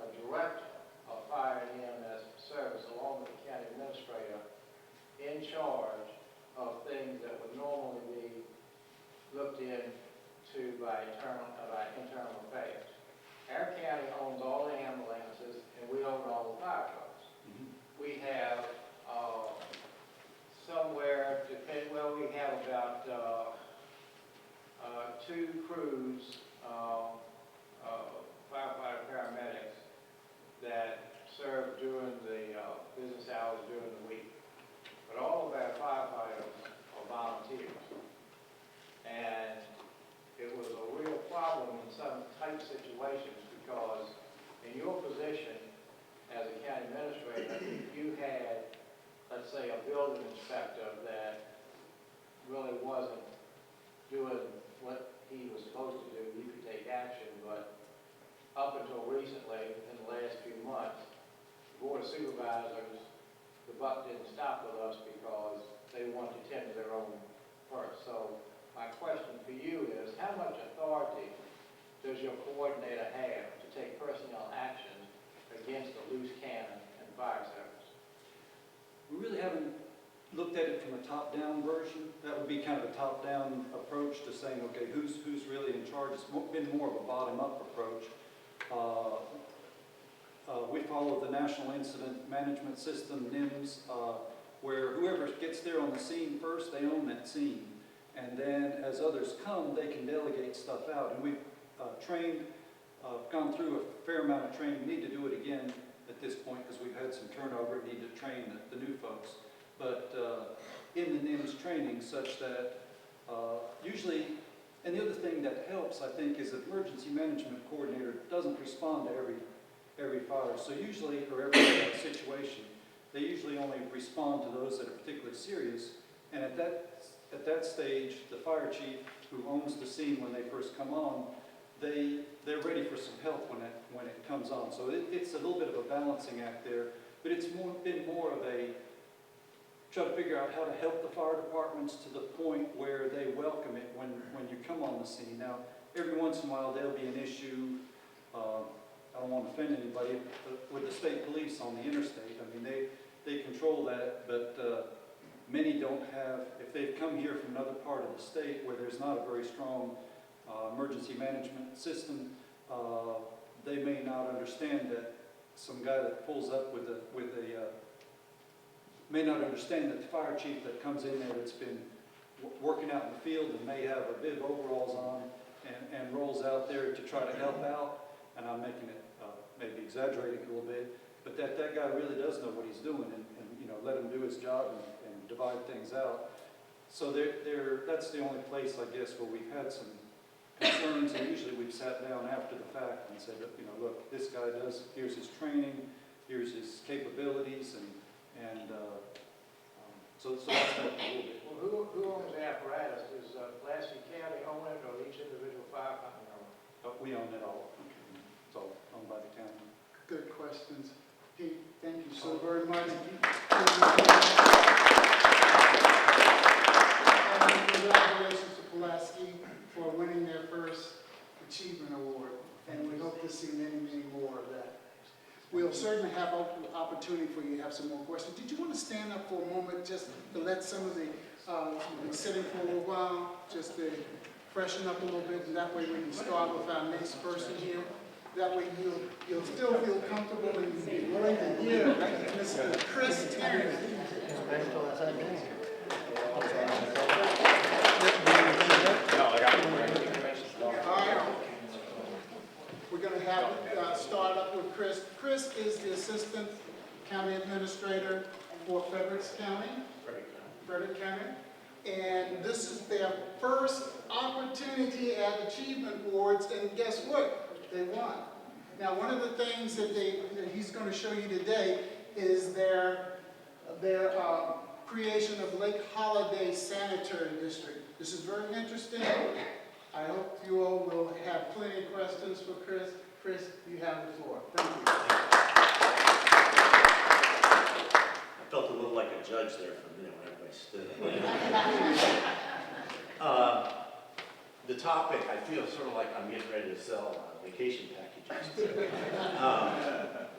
D: a director of fire and EMS service, along with the county administrator, in charge of things that would normally be looked into by internal affairs. Our county owns all the ambulances, and we own all the fire trucks. We have we have about 2 crews, firefighter paramedics, that serve during the business hours during the week. But all of our firefighters are volunteers. And it was a real problem in some tight situations because in your position as a county administrator, you had, let's say, a building inspector that really wasn't doing what he was supposed to do. You could take action, but up until recently, in the last few months, the board of supervisors, the buck didn't stop with us because they wanted to tend to their own first. So my question for you is, how much authority does your coordinator have to take personnel action against a loose cannon and fire service?
H: We really haven't looked at it from a top-down version. That would be kind of a top-down approach to saying, okay, who's really in charge? It's been more of a bottom-up approach. We follow the National Incident Management System, NIMS, where whoever gets there on the scene first, they own that scene. And then as others come, they can delegate stuff out. And we've gone through a fair amount of training. We need to do it again at this point because we've had some turnover and need to train the new folks. But in the NIMS training such that usually, and the other thing that helps, I think, is that emergency management coordinator doesn't respond to every fire. So usually, or every situation, they usually only respond to those that are particularly serious. And at that stage, the fire chief, who owns the scene when they first come on, they're ready for some help when it comes on. So it's a little bit of a balancing act there, but it's been more of a try to figure out how to help the fire departments to the point where they welcome it when you come on the scene. Now, every once in a while, there'll be an issue, I don't want to offend anybody, but with the state police on the interstate. I mean, they control that, but many don't have, if they've come here from another part of the state where there's not a very strong emergency management system, they may not understand that some guy that pulls up with a may not understand that the fire chief that comes in there that's been working out in the field and may have a bib overalls on and rolls out there to try to help out, and I'm making it maybe exaggerating a little bit, but that guy really does know what he's doing, and you know, let him do his job and divide things out. So that's the only place, I guess, where we've had some concerns, and usually we've sat down after the fact and said, you know, look, this guy here's his training, here's his capabilities, and so that's helped a little bit.
D: Well, who owns the apparatus? Does Pulaski County own it, or each individual fire company own it?
H: We own it all. It's all owned by the county.
A: Good questions. Pete, thank you so very much. And congratulations to Pulaski for winning their first Achievement Award, and we hope to see many, many more of that. We'll certainly have opportunity for you to have some more questions. Did you want to stand up for a moment just to let some of the, been sitting for a little while, just to freshen up a little bit, and that way we can start with our next person here. That way you'll still feel comfortable and you'll be willing to hear Mr. Kris Tierney. All right. We're going to have start up with Kris. Kris is the Assistant County Administrator for Frederick County. And this is their first opportunity at Achievement Awards, and guess what? They won. Now, one of the things that he's going to show you today is their creation of Lake Holiday Sanitary District. This is very interesting. I hope you all will have plenty of questions for Kris. Kris, you have the floor. Thank you.
I: I felt a little like a judge there for a minute when everybody stood. The topic, I feel sort of like I'm getting ready to sell vacation packages.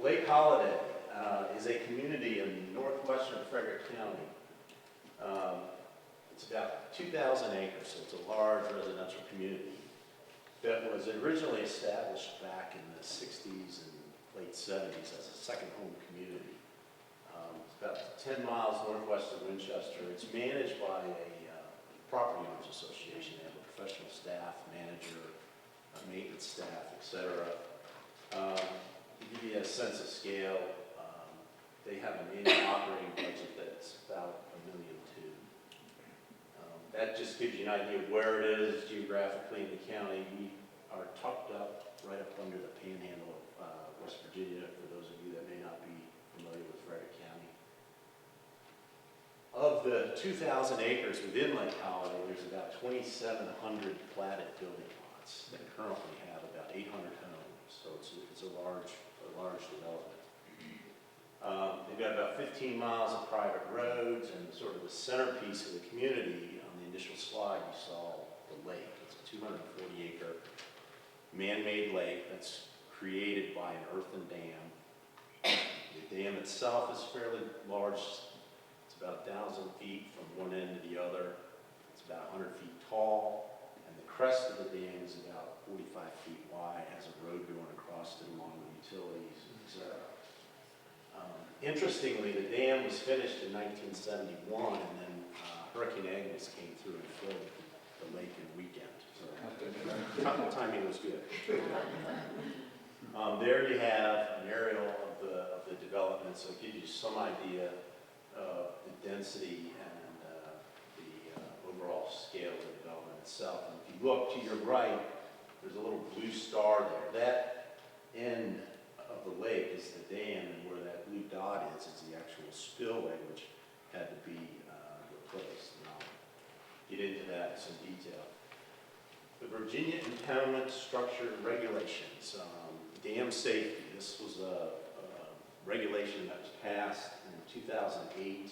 I: Lake Holiday is a community in northwestern Frederick County. It's about 2,000 acres, so it's a large residential community that was originally established back in the 60s and late 70s as a second home community. It's about 10 miles northwest of Winchester. It's managed by a property owners association. They have a professional staff, manager, maintenance staff, etc. To give you a sense of scale, they have an annual operating budget that's about $1.2 million. That just gives you an idea of where it is geographically in the county. We are tucked up right up under the panhandle of West Virginia, for those of you that may not be familiar with Frederick County. Of the 2,000 acres within Lake Holiday, there's about 2,700 platted building lots that currently have about 800 homes, so it's a large development. They've got about 15 miles of private roads, and sort of the centerpiece of the community, on the initial slide you saw the lake. It's a 240-acre man-made lake that's created by an earthen dam. The dam itself is fairly large. It's about 1,000 feet from one end to the other. It's about 100 feet tall, and the crest of the dam is about 45 feet wide. It has a road going across it along with utilities, etc. Interestingly, the dam was finished in 1971, and then Hurricane Agnes came through and filled the lake in a weekend. So the timing was good. There you have an aerial of the development, so it gives you some idea of the density and the overall scale of the development itself. And if you look to your right, there's a little blue star there. That end of the lake is the dam, and where that blue dot is the actual spillway, which had to be replaced. And I'll get into that in some detail. The Virginia Impoundment Structure Regulations, dam safety. This was a regulation that was passed in 2008,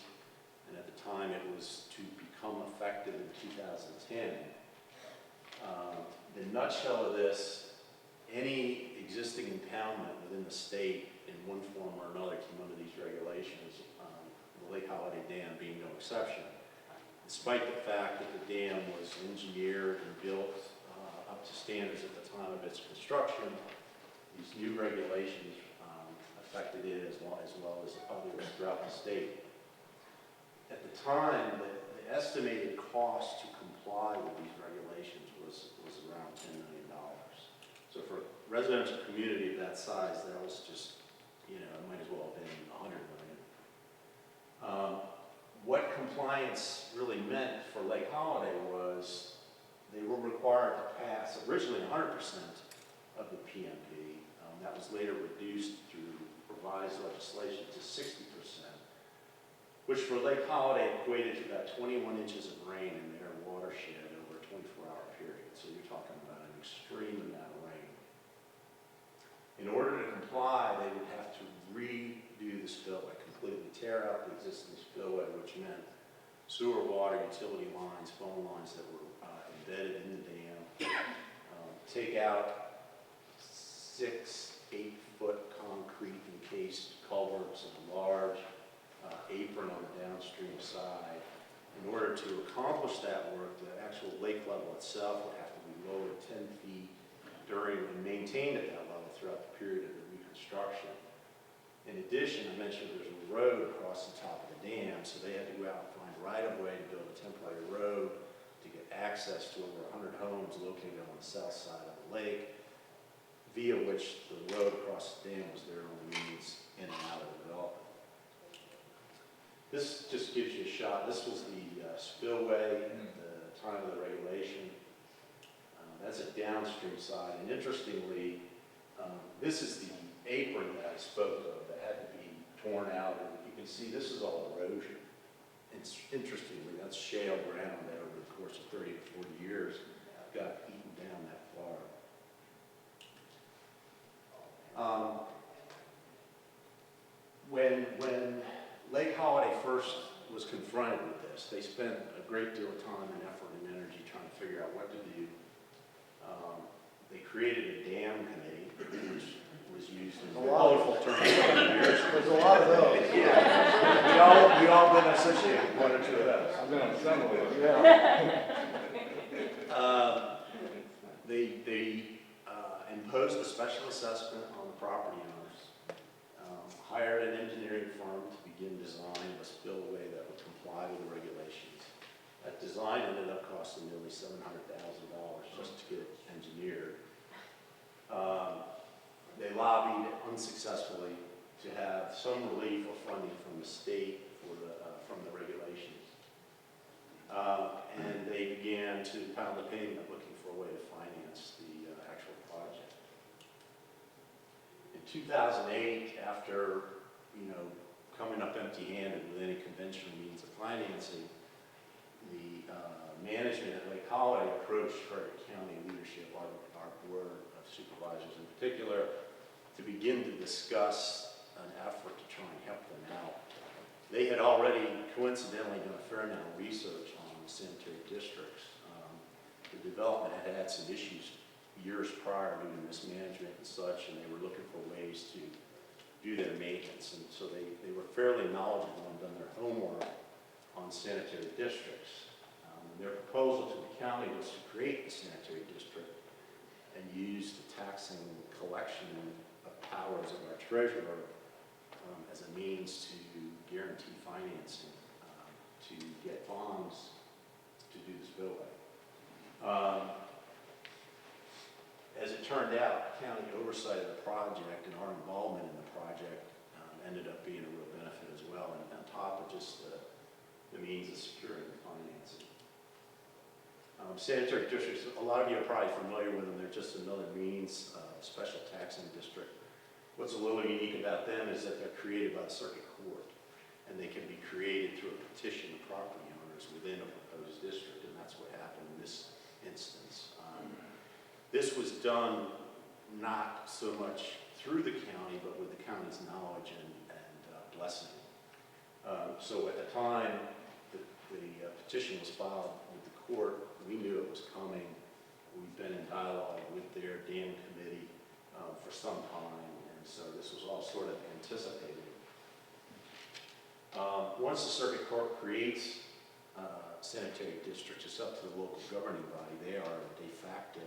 I: and and at the time it was to become effective in 2010. The nutshell of this, any existing impoundment within the state in one form or another came under these regulations, the Lake Holiday Dam being no exception. Despite the fact that the dam was engineered and built up to standards at the time of its construction, these new regulations affected it as well as others throughout the state. At the time, the estimated cost to comply with these regulations was around $10 million. So for a residential community of that size, that was just, it might as well have been $100 million. What compliance really meant for Lake Holiday was they were required to pass originally 100% of the PMP. That was later reduced through revised legislation to 60%, which for Lake Holiday equated to about 21 inches of rain in their watershed over a 24-hour period. So you're talking about an extreme amount of rain. In order to comply, they would have to redo the spillway, completely tear out the existing spillway, which meant sewer, water, utility lines, phone lines that were embedded in the dam, take out 6 8-foot concrete encased culverts and a large apron on the downstream side. In order to accomplish that work, the actual lake level itself would have to be lowered 10 feet during and maintained at that level throughout the period of the reconstruction. In addition, I mentioned there's a road across the top of the dam, so they had to go out and find right-of-way to build a temporary road to get access to over 100 homes located on the south side of the lake, via which the road across the dam was their only means in and out of the development. This just gives you a shot. This was the spillway at the time of the regulation. That's a downstream side, and interestingly, this is the apron that I spoke of that had to be torn out, and you can see this is all erosion. It's interestingly, that's shale ground that over the course of 30 to 40 years got eaten down that far. When Lake Holiday first was confronted with this, they spent a great deal of time and effort and energy trying to figure out what to do. They created a dam committee, which was used in colorful terms over the years.
F: There's a lot of those.
I: Yeah, we all been associated with one or two of those.
E: I've been on several of them.
I: They imposed a special assessment on the property owners, hired an engineering firm to begin design of a spillway that would comply with the regulations. That design ended up costing nearly $700,000 just to get it engineered. They lobbied unsuccessfully to have some relief or funding from the state for from the regulations. And they began to pound the pavement looking for a way to finance the actual project. In 2008, after coming up empty-handed with any conventional means of financing, the management at Lake Holiday approached Frederick County leadership, our board of supervisors in particular, to begin to discuss an effort to try and help them out. They had already coincidentally done a fair amount of research on sanitary districts. The development had had some issues years prior due to mismanagement and such, and they were looking for ways to do their maintenance. And so they were fairly knowledgeable and done their homework on sanitary districts. Their proposal to the county was to create the sanitary district and use the taxing collection of powers of our treasurer as a means to guarantee financing, to get bonds to do the spillway. As it turned out, county oversight of the project and our involvement in the project ended up being a real benefit as well, and on top of just the means of securing the financing. Sanitary districts, a lot of you are probably familiar with them. They're just another means of special taxing district. What's a little unique about them is that they're created by the circuit court, and they can be created through a petition of property owners within a proposed district, and that's what happened in this instance. This was done not so much through the county, but with the county's knowledge and blessing. So at the time, the petition was filed with the court. We knew it was coming. We've been in dialogue with their dam committee for some time, and so this was all sort of anticipated. Once the circuit court creates sanitary districts, it's up to the local governing body. They are de facto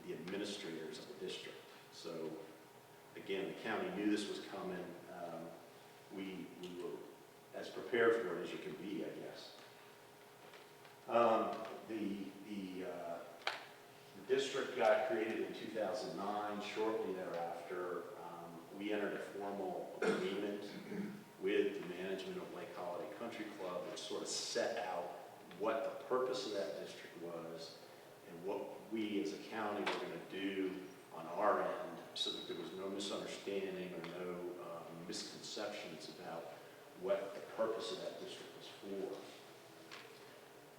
I: the administrators of the district. So again, the county knew this was coming. We were as prepared for it as you can be, I guess. The district got created in 2009. Shortly thereafter, we entered a formal agreement with the management of Lake Holiday Country Club, which sort of set out what the purpose of that district was and what we as a county were going to do on our end so that there was no misunderstanding or no misconceptions about what the purpose of that district was for.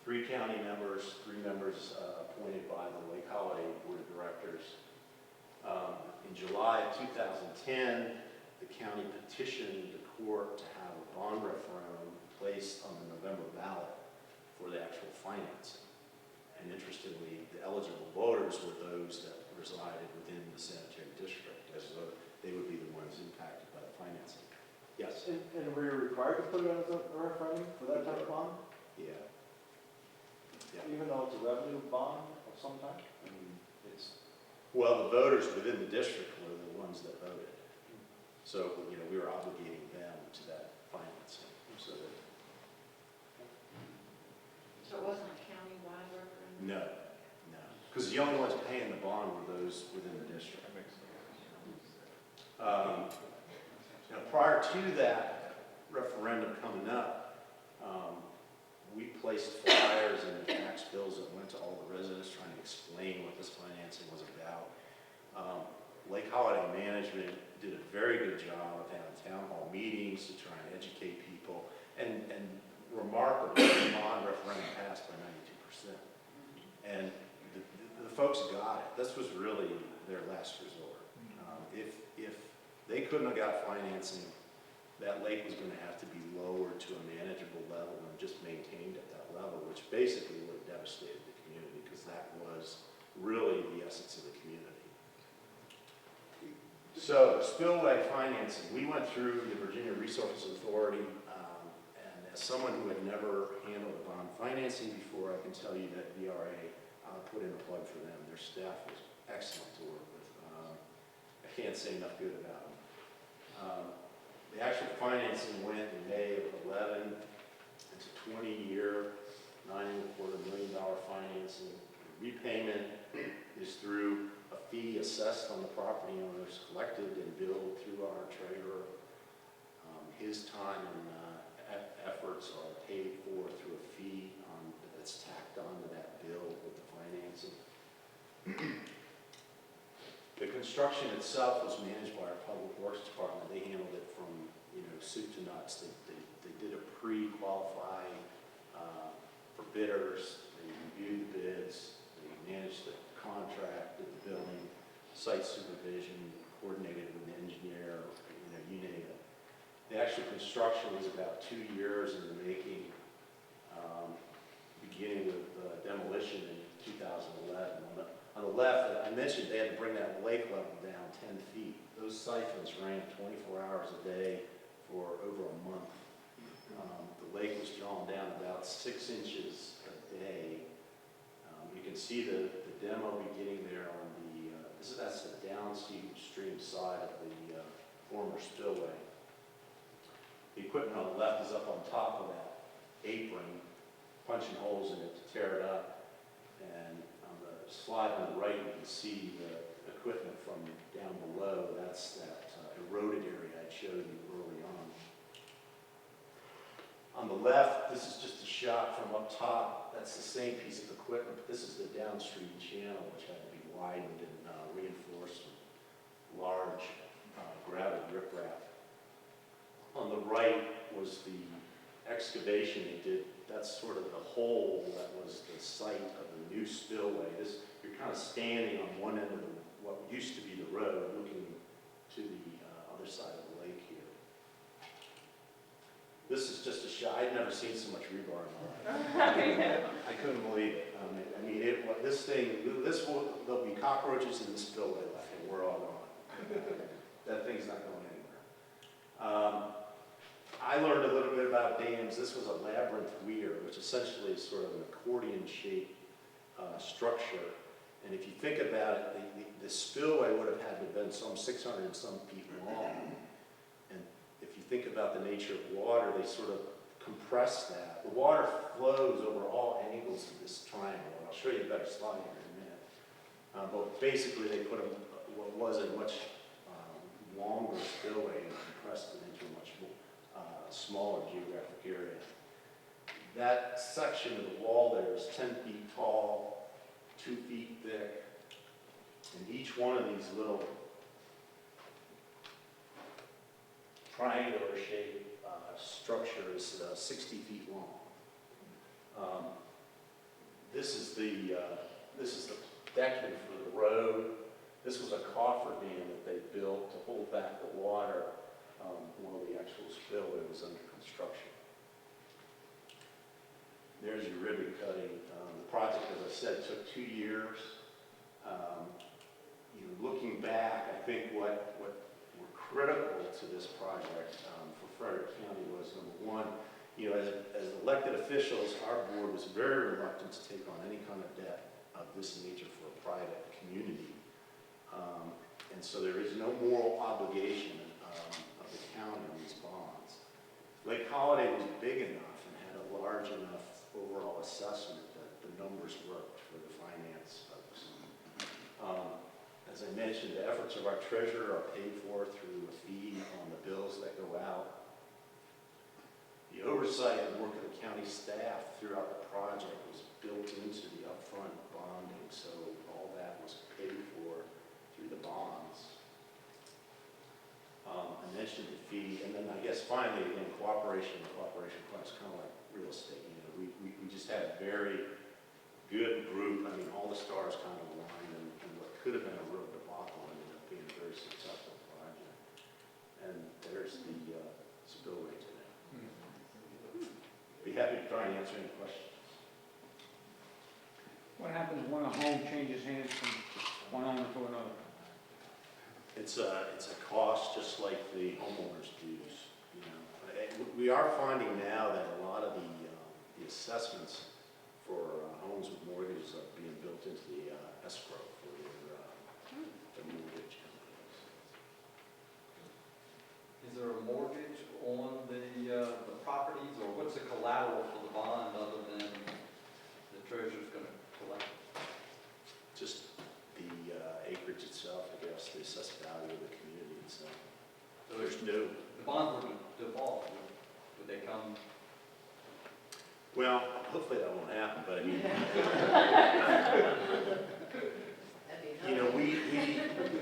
I: 3 county members, 3 members appointed by the Lake Holiday Board of Directors. In July of 2010, the county petitioned the court to have a bond referendum placed on the November ballot for the actual financing. And interestingly, the eligible voters were those that resided within the sanitary district, as though they would be the ones impacted by the financing. Yes?
F: And were you required to put it on a referendum for that type of bond?
I: Yeah. Yeah.
F: Even though it's a revenue bond of some type? I mean, it's...
I: Well, the voters within the district were the ones that voted. So, you know, we were obligating them to that financing. So that,
B: So it wasn't a county-wide referendum?
I: no, no. Because the only ones paying the bond were those within the district. Now, prior to that referendum coming up, we placed flyers and tax bills that went to all the residents trying to explain what this financing was about. Lake Holiday Management did a very good job of having town hall meetings to try and educate people, and remarkably, the bond referendum passed by 92%. And the folks got it. This was really their last resort. If they couldn't have got financing, that lake was going to have to be lowered to a manageable level and just maintained at that level, which basically would have devastated the community, because that was really the essence of the community. So, spillway financing, we went through the Virginia Resources Authority, and as someone who had never handled bond financing before, I can tell you that VRA put in a plug for them. Their staff was excellent to work with. I can't say enough good about them. The actual financing went in May of 11. It's a 20-year, $9.25 million financing. The repayment is through a fee assessed on the property owners, collected and billed through our treasurer. His time and efforts are paid for through a fee that's tacked onto that bill with the financing. The construction itself was managed by our Public Works Department. They handled it from, you know, soup to nuts. They did a pre-qualify for bidders. They reviewed the bids. They managed the contract, did the billing, site supervision, coordinated with the engineer, you name it. The actual construction was about 2 years in the making, beginning with demolition in 2011. On the left, I mentioned they had to bring that lake level down 10 feet. Those siphons ran 24 hours a day for over a month. The lake was drawn down about 6 inches a day. You can see the demo beginning there on the, that's the downstream side of the former spillway. The equipment on the left is up on top of that apron, punching holes in it to tear it up. And on the slide on the right, you can see the equipment from down below. That's that eroded area I showed you early on. On the left, this is just a shot from up top. That's the same piece of equipment, but this is the downstream channel, which had to be widened and reinforced with large gravel riprap. On the right was the excavation they did. That's sort of the hole that was the site of the new spillway. You're kind of standing on one end of what used to be the road, looking to the other side of the lake here. This is just a shot. I'd never seen so much rebar in my life. I couldn't believe it. I mean, this thing, there'll be cockroaches in this spillway left, and we're all gone. That thing's not going anywhere. I learned a little bit about dams. This was a labyrinth weir, which essentially is sort of an accordion-shaped structure. And if you think about it, the spillway would have had to have been some 600 and some feet long. And if you think about the nature of water, they sort of compress that. The water flows over all angles of this triangle. And I'll show you a better slide here in a minute. But basically, they put what was a much longer spillway and compressed it into a much smaller geographic area. That section of the wall there is 10 feet tall, 2 feet thick, and each one of these little triangular shaped structures 60 feet long. This is the decking for the road. This was a coffer dam that they built to hold back the water while the actual spillway was under construction. There's your ribbon cutting. The project, as I said, took 2 years. Looking back, I think what were critical to this project for Frederick County was, number one, as elected officials, our board was very reluctant to take on any kind of debt of this nature for a private community. And so there is no moral obligation of the county on these bonds. Lake Holiday was big enough and had a large enough overall assessment that the numbers worked for the finance folks. As I mentioned, the efforts of our treasurer are paid for through a fee on the bills that go out. The oversight and work of the county staff throughout the project was built into the upfront bonding, so all that was paid for through the bonds. I mentioned the fee, and then I guess finally, again, cooperation. The cooperation part is kind of like real estate. We just had a very good group. I mean, all the stars kind of aligned, and what could have been a real debacle ended up being a very successful project. And there's the spillway today. Be happy to try and answer any questions.
E: What happens when a home changes hands from one owner to another?
I: It's a cost just like the homeowner's dues. We are finding now that a lot of the assessments for homes with mortgages are being built into the escrow for the mortgage companies.
C: Is there a mortgage on the properties, or what's the collateral for the bond other than the treasurer's going to collect?
I: Just the acreage itself, I guess, the assessed value of the community itself.
C: So
I: There's no.
C: The bond would default. Would they come?
I: Well, hopefully that won't happen, but I mean,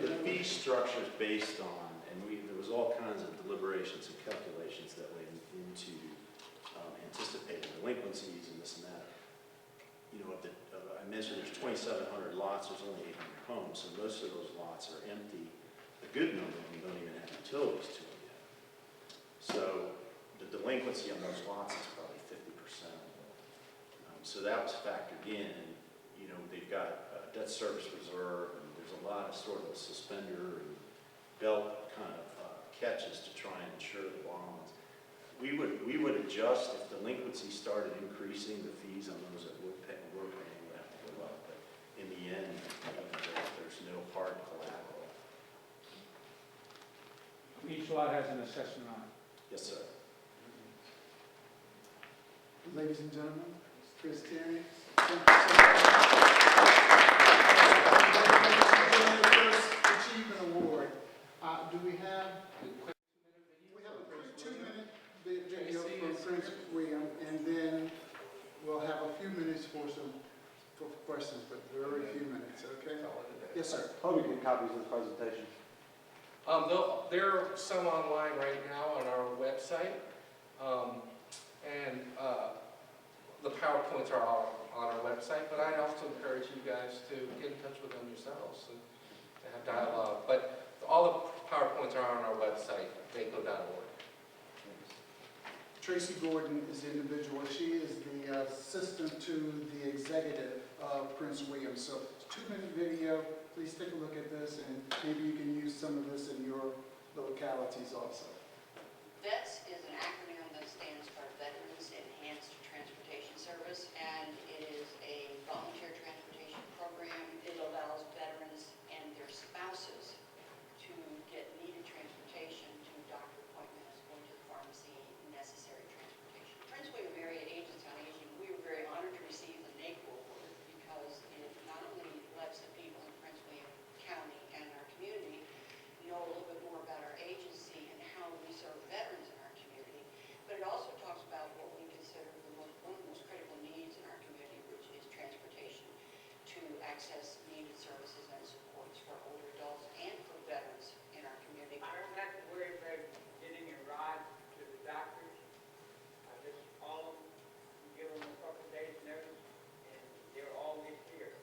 I: the fee structure is based on, and there was all kinds of deliberations and calculations that went into anticipating delinquencies and this and that. I mentioned there's 2,700 lots, there's only 800 homes, so most of those lots are empty. A good number of them don't even have utilities to them yet. So the delinquency on those lots is probably 50%. So that was factored in. They've got a debt service reserve, and there's a lot of sort of suspender and belt kind of catches to try and insure the bonds. We would adjust if delinquency started increasing. The fees on those that were paying would have to go up. But in the end, there's no hard collateral.
E: Each lot has an assessment on it.
I: Yes, sir.
A: Ladies and gentlemen, Kris Tierney. Thank you so much. VACo Achievement Award. Do we have? We have a quick 2-minute video from Prince William, and then we'll have a few minutes for questions, but very few minutes. Okay. Yes, sir.
F: How do we get copies of the presentation?
J: There are some online right now on our website, and the PowerPoints are all on our website, but I'd also encourage you guys to get in touch with them yourselves and have dialogue. But all the PowerPoints are on our website, VACo.org.
A: Tracy Gordon is the individual. She is the assistant to the executive of Prince William. So it's a 2-minute video. Please take a look at this, and maybe you can use some of this in your localities also.
K: VETS is an acronym that stands for Veterans Enhanced Transportation Service, and it is a volunteer transportation program. It allows veterans and their spouses to get needed transportation to doctor appointments, going to the pharmacy, necessary transportation. Prince William Area Agency on Aging, we were very honored to receive the NACO award because it not only lets the people in Prince William County and our community know a little bit more about our agency and how we serve veterans in our community, but it also talks about what we consider one of the most critical needs in our community, which is transportation to access needed services and supports for older adults and for veterans in our community.
L: I don't have to worry about getting a ride to the doctors. I just call them, give them a couple of days' notice, and they'll all get here.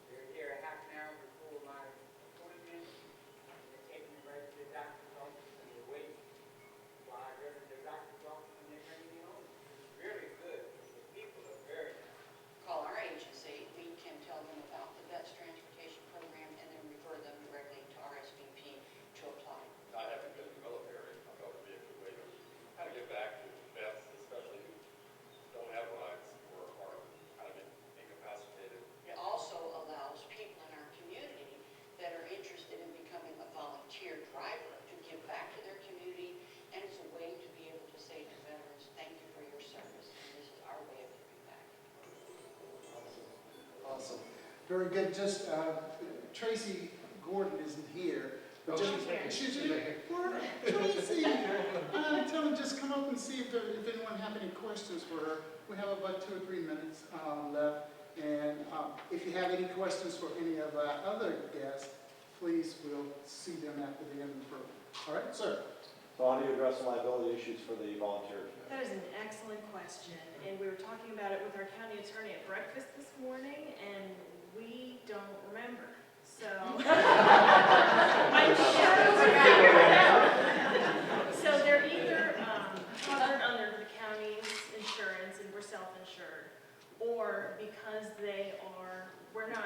L: They're here a half an hour before my appointment, and they take me right to the doctor's office, and they wait while I go to the doctor's office, and they bring me home. It's really good. The people are very nice.
K: Call our agency, we can tell them about the VETS transportation program and then refer them directly to RSVP to apply.
J: I haven't been in the military. I thought it'd be a good way to kind of get back to vets, especially who don't have rides or are kind of incapacitated.
K: It also allows people in our community that are interested in becoming a volunteer driver to give back to their community, and it's a way to be able to say to veterans, thank you for your service, and this is our way of giving back.
A: Awesome. Very good. Just Tracy Gordon isn't here. But she's here. Tracy, tell them just come up and see if anyone have any questions for her. We have about 2 or 3 minutes left. And if you have any questions for any of our other guests, please, we'll see them after the end of the program. All right, sir.
F: So how do you address the liability issues for the volunteers?
M: That is an excellent question, and we were talking about it with our county attorney at breakfast this morning, and we don't remember. So I'm sure so they're either covered under the county's insurance, and we're self-insured, or because they are, we're not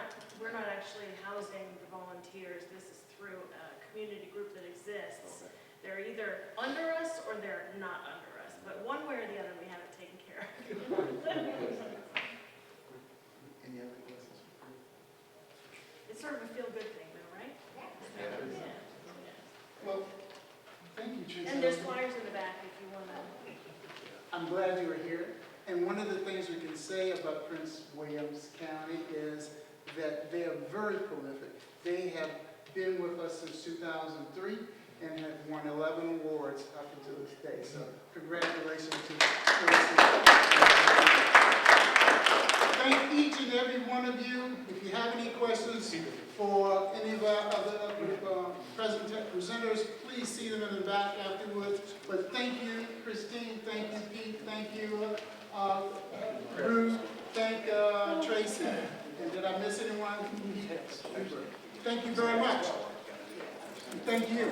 M: actually housing the volunteers. This is through a community group that exists.
F: Okay.
M: They're either under us or they're not under us, but one way or the other, we have it taken care of.
A: Any other questions?
M: It's sort of a feel-good thing, though, right? Yeah.
A: Well, thank you, Tracy.
M: And there's flyers in the back if you want to.
A: I'm glad you were here. And one of the things we can say about Prince Williams County is that they are very prolific. They have been with us since 2003 and have won 11 awards up until this day. So congratulations to Tracy. Thank each and every one of you. If you have any questions for any of our other presenters, please see them in the back afterwards. But thank you, Christine. Thank you, Pete. Thank you, Bruce. Thank Tracy. And did I miss anyone? Yes. Thank you very much. Thank you.